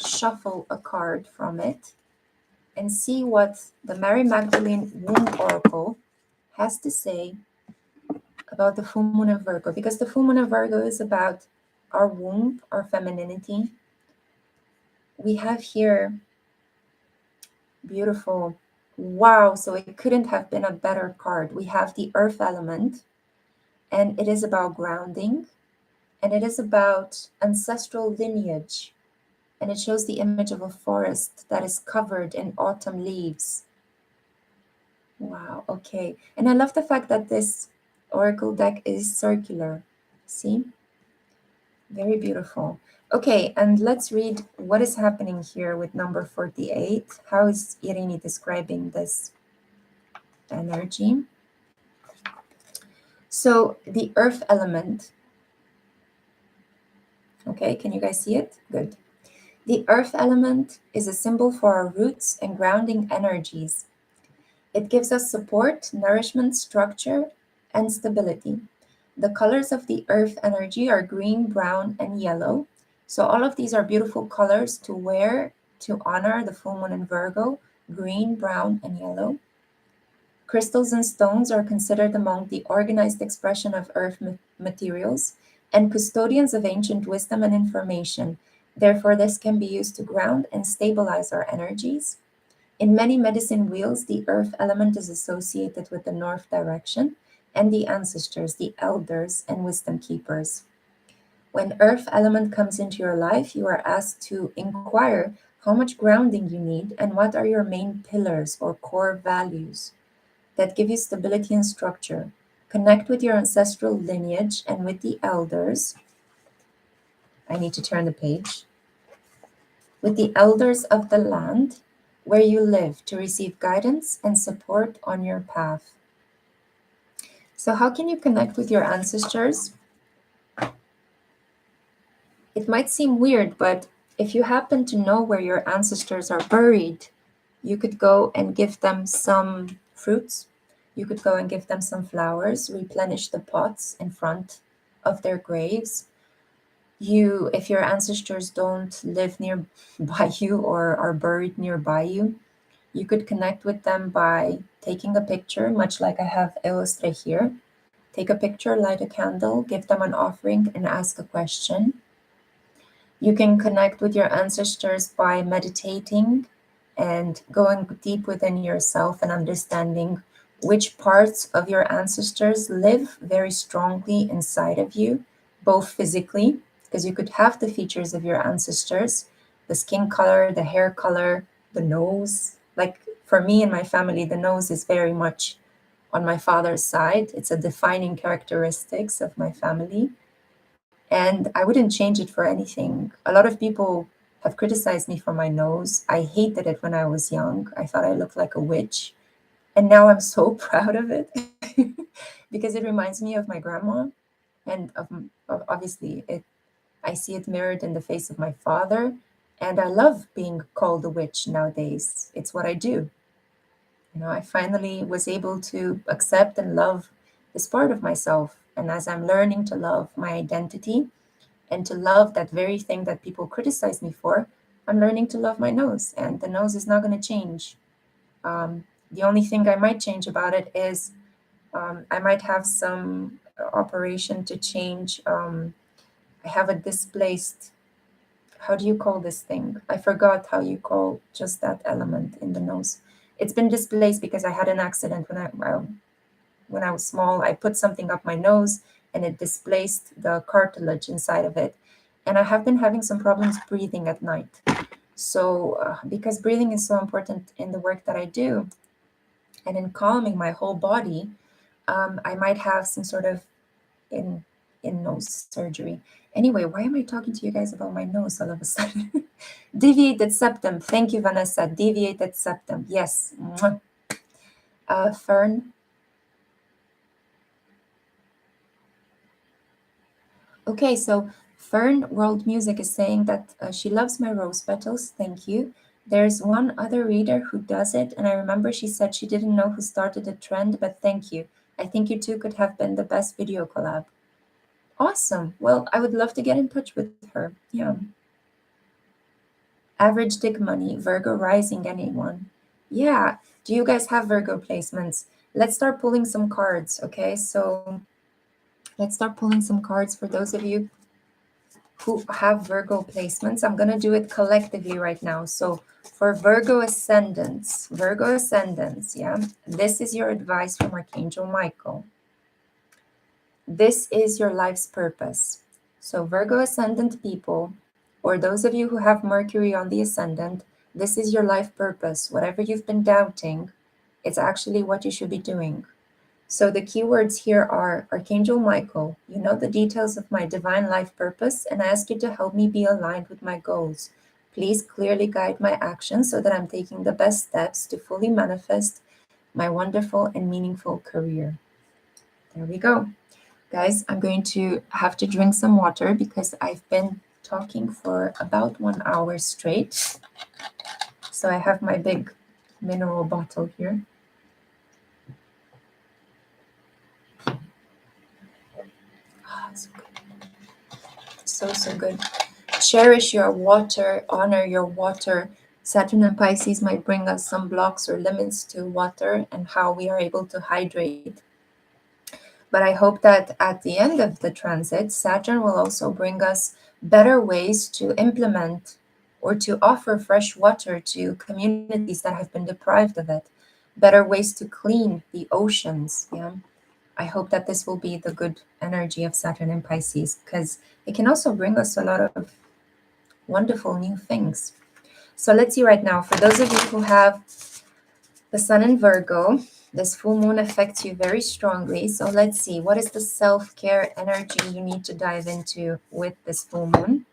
shuffle a card from it and see what the Mary Magdalene Womb Oracle has to say about the full moon of Virgo, because the full moon of Virgo is about our womb, our femininity. We have here beautiful, wow, so it couldn't have been a better card. We have the earth element, and it is about grounding, and it is about ancestral lineage, and it shows the image of a forest that is covered in autumn leaves. Wow, okay. And I love the fact that this oracle deck is circular. See? Very beautiful. Okay, and let's read what is happening here with number 48. How is Irini describing this energy? So the earth element, okay, can you guys see it? Good. The earth element is a symbol for our roots and grounding energies. It gives us support, nourishment, structure, and stability. The colors of the earth energy are green, brown, and yellow. So all of these are beautiful colors to wear to honor the full moon in Virgo: green, brown, and yellow. Crystals and stones are considered among the organized expression of earth materials and custodians of ancient wisdom and information. Therefore, this can be used to ground and stabilize our energies. In many medicine wheels, the earth element is associated with the north direction and the ancestors, the elders, and wisdom keepers. When earth element comes into your life, you are asked to inquire how much grounding you need and what are your main pillars or core values that give you stability and structure. Connect with your ancestral lineage and with the elders. I need to turn the page. With the elders of the land where you live to receive guidance and support on your path. So how can you connect with your ancestors? It might seem weird, but if you happen to know where your ancestors are buried, you could go and give them some fruits. You could go and give them some flowers, replenish the pots in front of their graves. If your ancestors don't live nearby you or are buried nearby you could connect with them by taking a picture, much like I have Eostre here. Take a picture, light a candle, give them an offering, and ask a question. You can connect with your ancestors by meditating and going deep within yourself and understanding which parts of your ancestors live very strongly inside of you, both physically, because you could have the features of your ancestors, the skin color, the hair color, the nose. Like for me and my family, the nose is very much on my father's side. It's a defining characteristics of my family. And I wouldn't change it for anything. A lot of people have criticized me for my nose. I hated it when I was young. I thought I looked like a witch. And now I'm so proud of it because it reminds me of my grandma. And obviously, I see it mirrored in the face of my father. And I love being called a witch nowadays. It's what I do. I finally was able to accept and love this part of myself. And as I'm learning to love my identity, and to love that very thing that people criticize me for, I'm learning to love my nose, and the nose is not going to change. The only thing I might change about it is I might have some operation to change. I have a displaced, how do you call this thing? I forgot how you call just that element in the nose. It's been displaced because I had an accident when I was small. I put something up my nose and it displaced the cartilage inside of it. And I have been having some problems breathing at night. So, because breathing is so important in the work that I do and in calming my whole body, I might have some sort of in nose surgery. Anyway, why am I talking to you guys about my nose all of a sudden? Deviated septum. Thank you, Vanessa. Deviated septum. Yes. Fern. Okay, so Fern World Music is saying that she loves my rose petals. Thank you. There's one other reader who does it, and I remember she said she didn't know who started the trend, but thank you. I think you two could have been the best video collab. Awesome. Well, I would love to get in touch with her. Yeah. Average dick money, Virgo rising, anyone? Yeah. Do you guys have Virgo placements? Let's start pulling some cards, okay? So let's start pulling some cards for those of you who have Virgo placements. I'm going to do it collectively right now. So for Virgo ascendants, yeah, this is your advice from Archangel Michael. This is your life's purpose. So Virgo ascendant people, or those of you who have Mercury on the ascendant, this is your life purpose. Whatever you've been doubting, it's actually what you should be doing. So the keywords here are Archangel Michael, you know the details of my divine life purpose, and I ask you to help me be aligned with my goals. Please clearly guide my actions so that I'm taking the best steps to fully manifest my wonderful and meaningful career. There we go. Guys, I'm going to have to drink some water because I've been talking for about 1 hour straight. So I have my big mineral bottle here. Oh, so good. So good. Cherish your water, honor your water. Saturn and Pisces might bring us some blocks or limits to water and how we are able to hydrate. But I hope that at the end of the transit, Saturn will also bring us better ways to implement or to offer fresh water to communities that have been deprived of it, better ways to clean the oceans. Yeah. I hope that this will be the good energy of Saturn and Pisces because it can also bring us a lot of wonderful new things. So let's see right now, for those of you who have the Sun in Virgo, this full moon affects you very strongly. So let's see, what is the self-care energy you need to dive into with this full moon?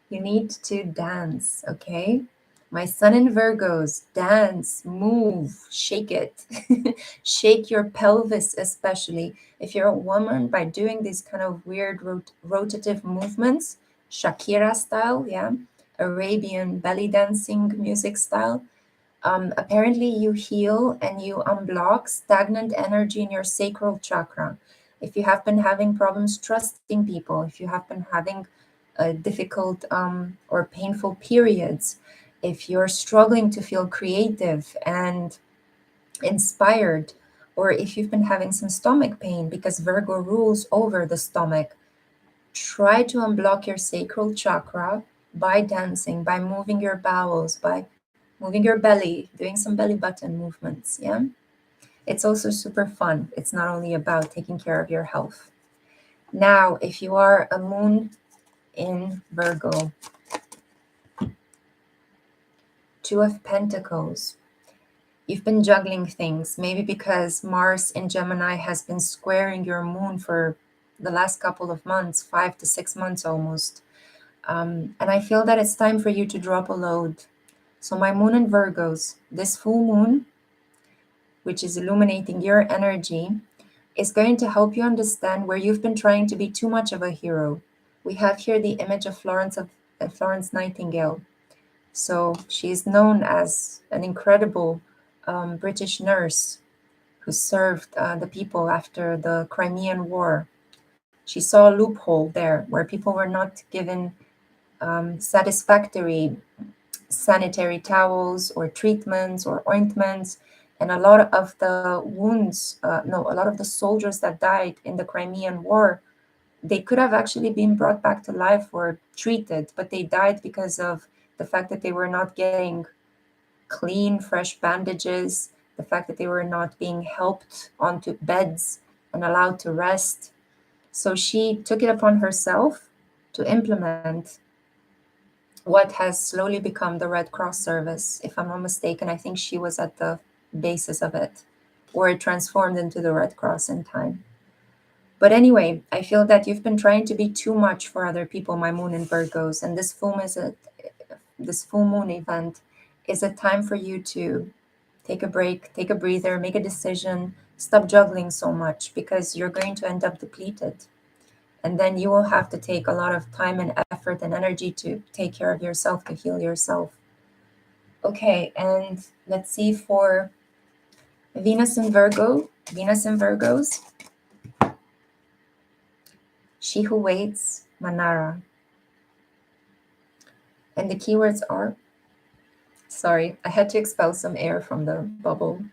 You need to dance, okay? My Sun in Virgos, dance, move, shake it. Shake your pelvis, especially. If you're a woman, by doing these kind of weird rotative movements, Shakira style, yeah, Arabian belly dancing music style, apparently you heal and you unblock stagnant energy in your sacral chakra. If you have been having problems trusting people, if you have been having difficult or painful periods, if you're struggling to feel creative and inspired, or if you've been having some stomach pain because Virgo rules over the stomach, try to unblock your sacral chakra by dancing, by moving your bowels, by moving your belly, doing some belly button movements. Yeah. It's also super fun. It's not only about taking care of your health. Now, if you are a moon in Virgo, Two of Pentacles, you've been juggling things, maybe because Mars in Gemini has been squaring your moon for the last couple of months, 5 to 6 months almost. And I feel that it's time for you to drop a load. So my moon in Virgos, this full moon, which is illuminating your energy, is going to help you understand where you've been trying to be too much of a hero. We have here the image of Florence Nightingale. So she's known as an incredible British nurse who served the people after the Crimean War. She saw a loophole there where people were not given satisfactory sanitary towels or treatments or ointments. And a lot of the a lot of the soldiers that died in the Crimean War, they could have actually been brought back to life or treated, but they died because of the fact that they were not getting clean, fresh bandages, the fact that they were not being helped onto beds and allowed to rest. So she took it upon herself to implement what has slowly become the Red Cross service. If I'm not mistaken, I think she was at the basis of it, or it transformed into the Red Cross in time. But anyway, I feel that you've been trying to be too much for other people, my moon in Virgos, and this full moon event is a time for you to take a break, take a breather, make a decision, stop juggling so much because you're going to end up depleted. And then you will have to take a lot of time and effort and energy to take care of yourself, to heal yourself. Okay, and let's see for Venus in Virgos. She who waits, Manara. And the keywords are, sorry, I had to expel some air from the bubble.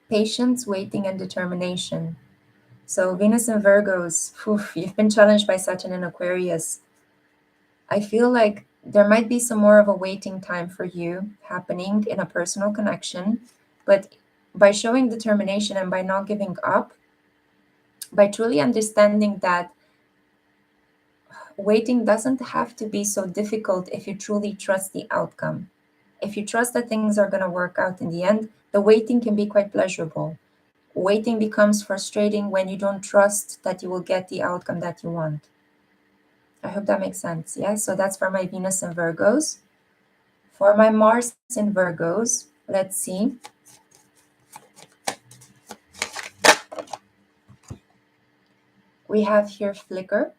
Patience, waiting, and determination. So Venus and Virgos, you've been challenged by Saturn and Aquarius. I feel like there might be some more of a waiting time for you happening in a personal connection, but by showing determination and by not giving up, by truly understanding that waiting doesn't have to be so difficult if you truly trust the outcome. If you trust that things are going to work out in the end, the waiting can be quite pleasurable. Waiting becomes frustrating when you don't trust that you will get the outcome that you want. I hope that makes sense. Yeah, so that's for my Venus and Virgos. For my Mars in Virgos, let's see. We have here flicker.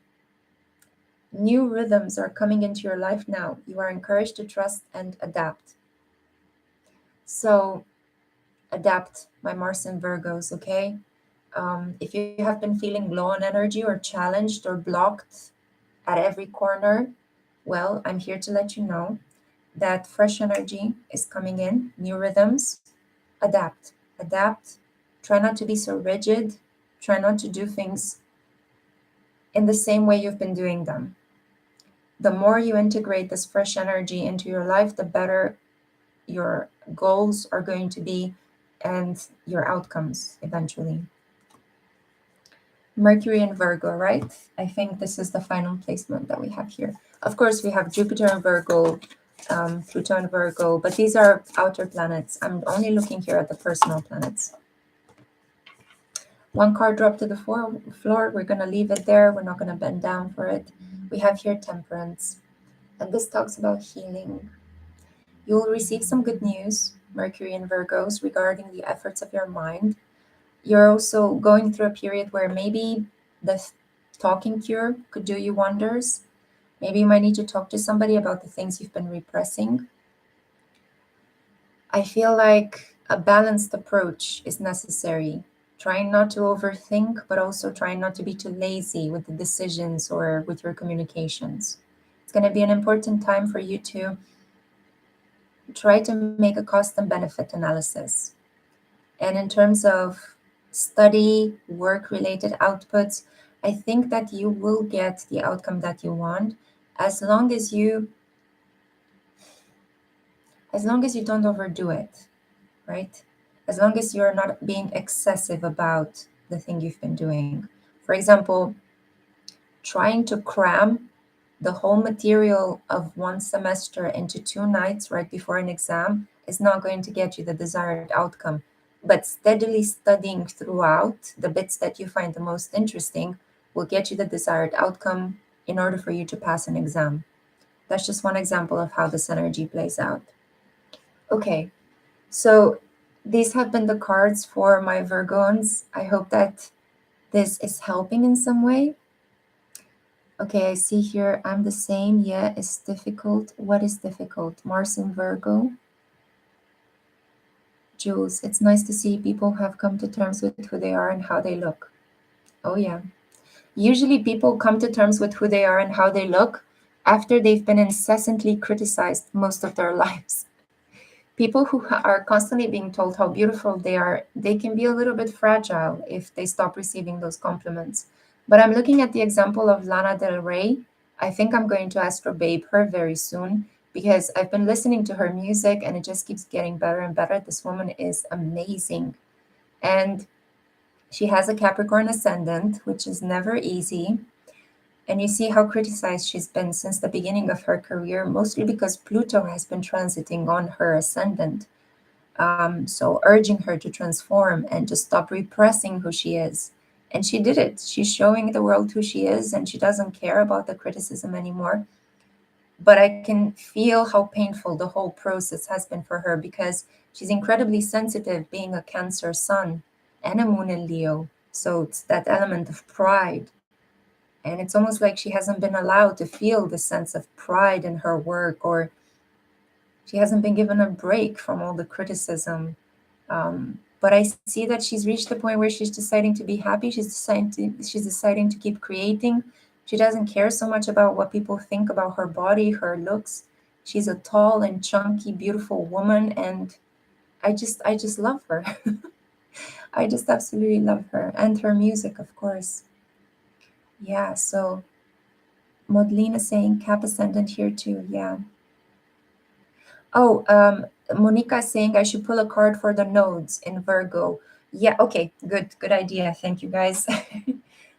New rhythms are coming into your life now. You are encouraged to trust and adapt. So adapt, my Mars in Virgos, okay? If you have been feeling low on energy or challenged or blocked at every corner, well, I'm here to let you know that fresh energy is coming in, new rhythms. Adapt, adapt. Try not to be so rigid. Try not to do things in the same way you've been doing them. The more you integrate this fresh energy into your life, the better your goals are going to be and your outcomes eventually. Mercury in Virgo, right? I think this is the final placement that we have here. Of course, we have Jupiter in Virgo, Pluto in Virgo, but these are outer planets. I'm only looking here at the personal planets. One card dropped to the floor. We're going to leave it there. We're not going to bend down for it. We have here Temperance, and this talks about healing. You will receive some good news, Mercury in Virgos, regarding the efforts of your mind. You're also going through a period where maybe the talking cure could do you wonders. Maybe you might need to talk to somebody about the things you've been repressing. I feel like a balanced approach is necessary. Trying not to overthink, but also trying not to be too lazy with the decisions or with your communications. It's going to be an important time for you to try to make a cost and benefit analysis. And in terms of study, work-related outputs, I think that you will get the outcome that you want as long as you don't overdo it, right? As long as you're not being excessive about the thing you've been doing. For example, trying to cram the whole material of one semester into 2 nights right before an exam is not going to get you the desired outcome. But steadily studying throughout the bits that you find the most interesting will get you the desired outcome in order for you to pass an exam. That's just one example of how this energy plays out. Okay, so these have been the cards for my Virgons. I hope that this is helping in some way. Okay, I see here I'm the same. Yeah, it's difficult. What is difficult? Mars in Virgo. Jules, it's nice to see people have come to terms with who they are and how they look. Oh, yeah. Usually people come to terms with who they are and how they look after they've been incessantly criticized most of their lives. People who are constantly being told how beautiful they are, they can be a little bit fragile if they stop receiving those compliments. But I'm looking at the example of Lana Del Rey. I think I'm going to Astro Babe her very soon because I've been listening to her music and it just keeps getting better and better. This woman is amazing. And she has a Capricorn ascendant, which is never easy. And you see how criticized she's been since the beginning of her career, mostly because Pluto has been transiting on her ascendant. So urging her to transform and to stop repressing who she is. And she did it. She's showing the world who she is, and she doesn't care about the criticism anymore. But I can feel how painful the whole process has been for her because she's incredibly sensitive, being a Cancer sun and a moon in Leo. So it's that element of pride. And it's almost like she hasn't been allowed to feel the sense of pride in her work, or she hasn't been given a break from all the criticism. But I see that she's reached the point where she's deciding to be happy. She's deciding to keep creating. She doesn't care so much about what people think about her body, her looks. She's a tall and chunky, beautiful woman, and I just love her. I just absolutely love her, and her music, of course. Yeah, so Modlina saying Cap ascendant here too. Yeah. Oh, Monica is saying I should pull a card for the nodes in Virgo. Yeah, okay, good idea. Thank you, guys.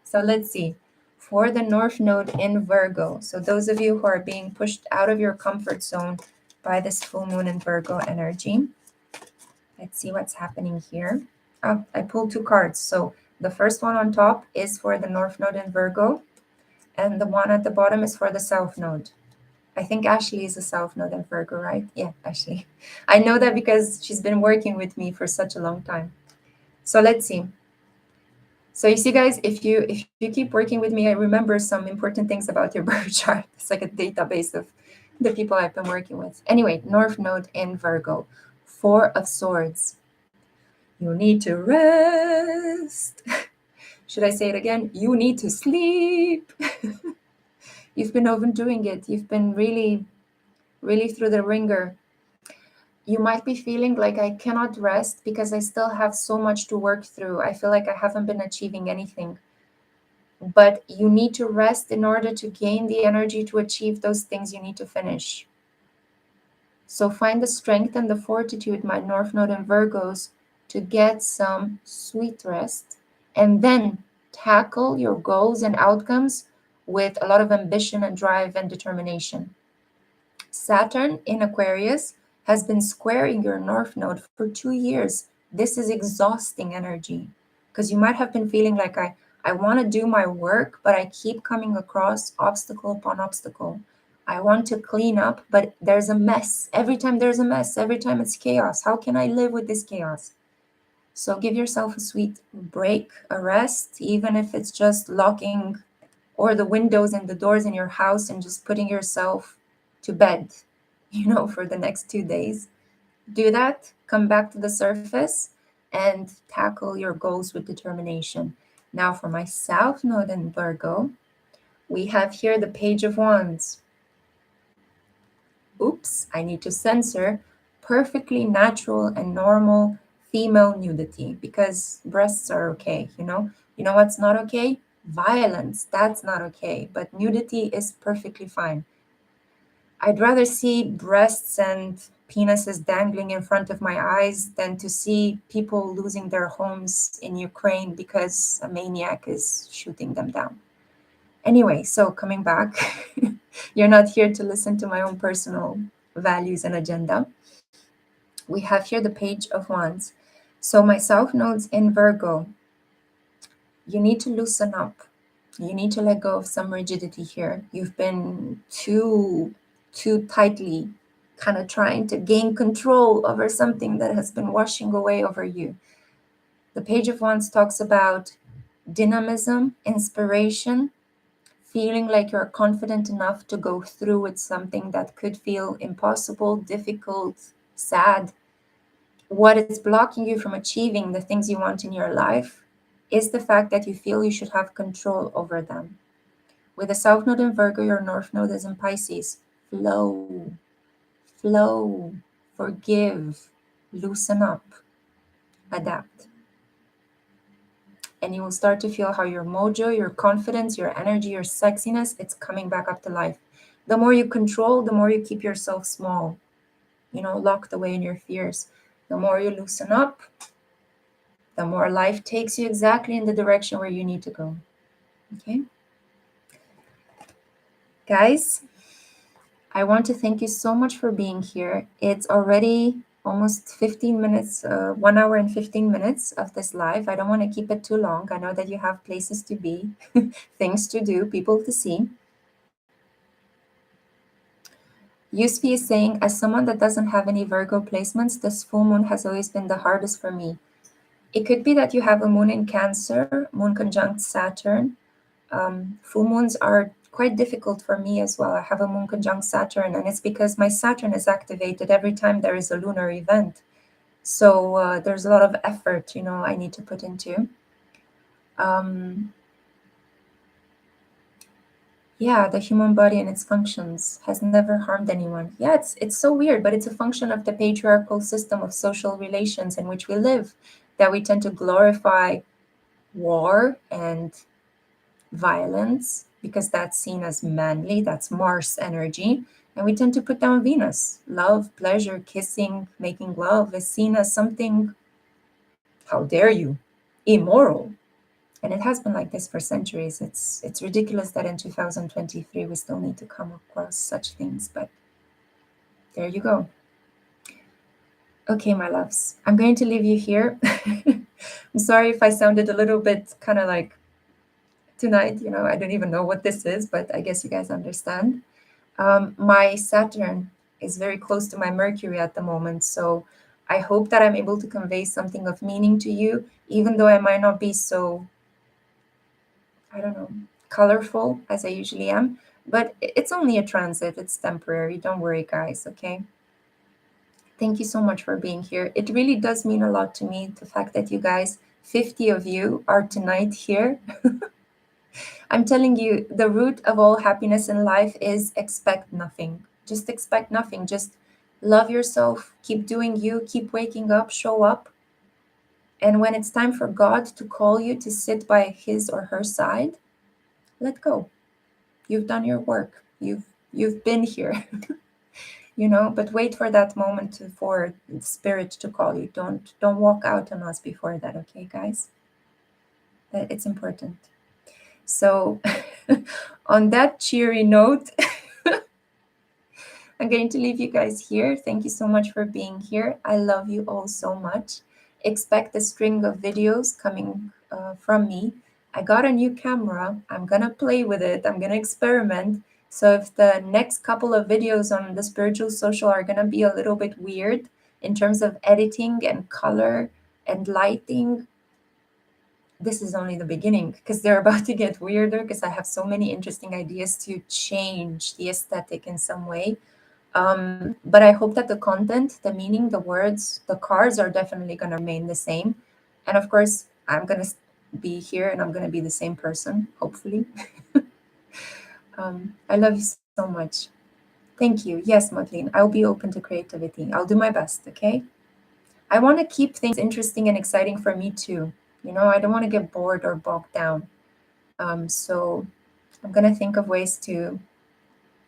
So let's see. For the North Node in Virgo, so those of you who are being pushed out of your comfort zone by this full moon in Virgo energy, let's see what's happening here. Oh, I pulled two cards. So the first one on top is for the North Node in Virgo, and the one at the bottom is for the South Node. I think Ashley is a South Node in Virgo, right? Yeah, Ashley. I know that because she's been working with me for such a long time. So let's see. So you see, guys, if you keep working with me, I remember some important things about your birth chart. It's like a database of the people I've been working with. Anyway, North Node in Virgo, Four of Swords. You need to rest. Should I say it again? You need to sleep. You've been overdoing it. You've been really through the ringer. You might be feeling like I cannot rest because I still have so much to work through. I feel like I haven't been achieving anything. But you need to rest in order to gain the energy to achieve those things you need to finish. So find the strength and the fortitude, my North Node and Virgos, to get some sweet rest and then tackle your goals and outcomes with a lot of ambition and drive and determination. Saturn in Aquarius has been squaring your North Node for 2 years. This is exhausting energy because you might have been feeling like I want to do my work, but I keep coming across obstacle upon obstacle. I want to clean up, but there's a mess. Every time there's a mess, every time it's chaos. How can I live with this chaos? So give yourself a sweet break, a rest, even if it's just locking or the windows and the doors in your house and just putting yourself to bed, for the next 2 days. Do that, come back to the surface, and tackle your goals with determination. Now, for my South Node in Virgo, we have here the Page of Wands. Oops, I need to censor perfectly natural and normal female nudity because breasts are okay, You know what's not okay? Violence, that's not okay, but nudity is perfectly fine. I'd rather see breasts and penises dangling in front of my eyes than to see people losing their homes in Ukraine because a maniac is shooting them down. Anyway, so coming back, you're not here to listen to my own personal values and agenda. We have here the Page of Wands. So my South Node's in Virgo. You need to loosen up. You need to let go of some rigidity here. You've been too tightly kind of trying to gain control over something that has been washing away over you. The Page of Wands talks about dynamism, inspiration, feeling like you're confident enough to go through with something that could feel impossible, difficult, sad. What is blocking you from achieving the things you want in your life is the fact that you feel you should have control over them. With the South Node in Virgo, your North Node is in Pisces. Flow, forgive, loosen up, adapt. And you will start to feel how your mojo, your confidence, your energy, your sexiness, it's coming back up to life. The more you control, the more you keep yourself small, locked away in your fears. The more you loosen up, the more life takes you exactly in the direction where you need to go. Okay? Guys, I want to thank you so much for being here. It's already almost 15 minutes, 1 hour and 15 minutes of this live. I don't want to keep it too long. I know that you have places to be, things to do, people to see. Yusfi is saying, as someone that doesn't have any Virgo placements, this full moon has always been the hardest for me. It could be that you have a moon in Cancer, moon conjunct Saturn. Full moons are quite difficult for me as well. I have a moon conjunct Saturn, and it's because my Saturn is activated every time there is a lunar event. So there's a lot of effort, you know, I need to put into. Yeah, the human body and its functions has never harmed anyone. Yeah, it's so weird, but it's a function of the patriarchal system of social relations in which we live, that we tend to glorify war and violence because that's seen as manly, that's Mars energy, and we tend to put down Venus. Love, pleasure, kissing, making love is seen as something, how dare you, immoral. And it has been like this for centuries. It's ridiculous that in 2023 we still need to come across such things, but there you go. Okay, my loves, I'm going to leave you here. I'm sorry if I sounded a little bit kind of like tonight, you know, I don't even know what this is, but I guess you guys understand. My Saturn is very close to my Mercury at the moment, so I hope that I'm able to convey something of meaning to you, even though I might not be so, I don't know, colorful as I usually am. But it's only a transit, it's temporary. Don't worry, guys, okay? Thank you so much for being here. It really does mean a lot to me, the fact that you guys, 50 of you, are tonight here. I'm telling you, the root of all happiness in life is expect nothing. Just expect nothing. Just love yourself, keep doing you, keep waking up, show up. And when it's time for God to call you to sit by his or her side, let go. You've done your work. You've been here. You know, but wait for that moment for the spirit to call you. Don't walk out on us before that, okay, guys? That it's important. So on that cheery note, I'm going to leave you guys here. Thank you so much for being here. I love you all so much. Expect a string of videos coming from me. I got a new camera. I'm going to play with it. I'm going to experiment. So if the next couple of videos on the spiritual social are going to be a little bit weird in terms of editing and color and lighting, this is only the beginning, because they're about to get weirder, because I have so many interesting ideas to change the aesthetic in some way. But I hope that the content, the meaning, the words, the cards are definitely going to remain the same. And of course, I'm going to be here and I'm going to be the same person, hopefully. I love you so much. Thank you. Yes, Madeline, I'll be open to creativity. I'll do my best, okay? I want to keep things interesting and exciting for me too. You know, I don't want to get bored or bogged down. So I'm going to think of ways to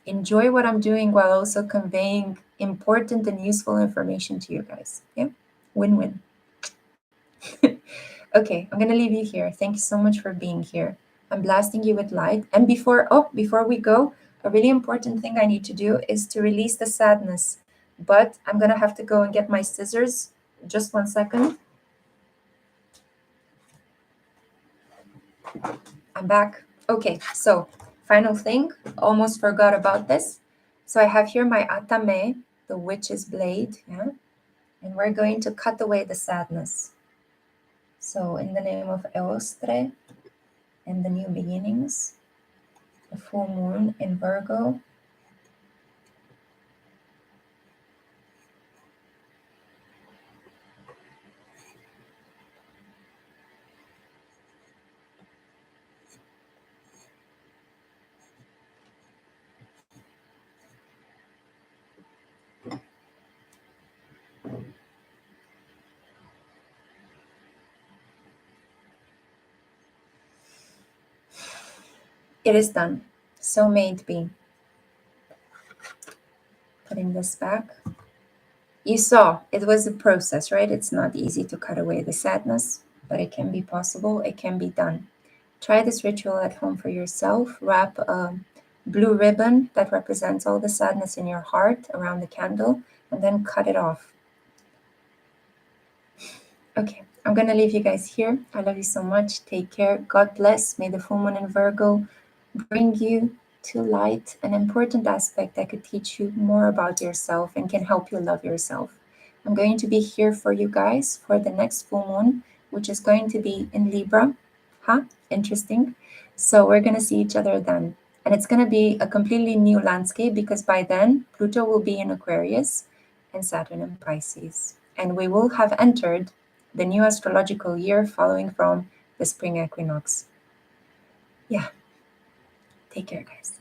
enjoy what I'm doing while also conveying important and useful information to you guys. Yeah, win-win. Okay, I'm gonna leave you here. Thank you so much for being here. I'm blasting you with light. And before we go, a really important thing I need to do is to release the sadness. But I'm gonna have to go and get my scissors. Just 1 second. I'm back. Okay, so final thing, almost forgot about this. So I have here my atame, the witch's blade, yeah? And we're going to cut away the sadness. So in the name of Eostre and the new beginnings, the full moon in Virgo, it is done. So may it be. Putting this back. You saw it was a process, right? It's not easy to cut away the sadness, but it can be possible. It can be done. Try this ritual at home for yourself. Wrap a blue ribbon that represents all the sadness in your heart around the candle, and then cut it off. Okay, I'm gonna leave you guys here. I love you so much. Take care. God bless. May the full moon in Virgo bring you to light an important aspect that could teach you more about yourself and can help you love yourself. I'm going to be here for you guys for the next full moon, which is going to be in Libra. Huh? Interesting. So we're going to see each other then. And it's going to be a completely new landscape because by then Pluto will be in Aquarius and Saturn in Pisces. and we will have entered the new astrological year following from the spring equinox. Yeah. Take care, guys.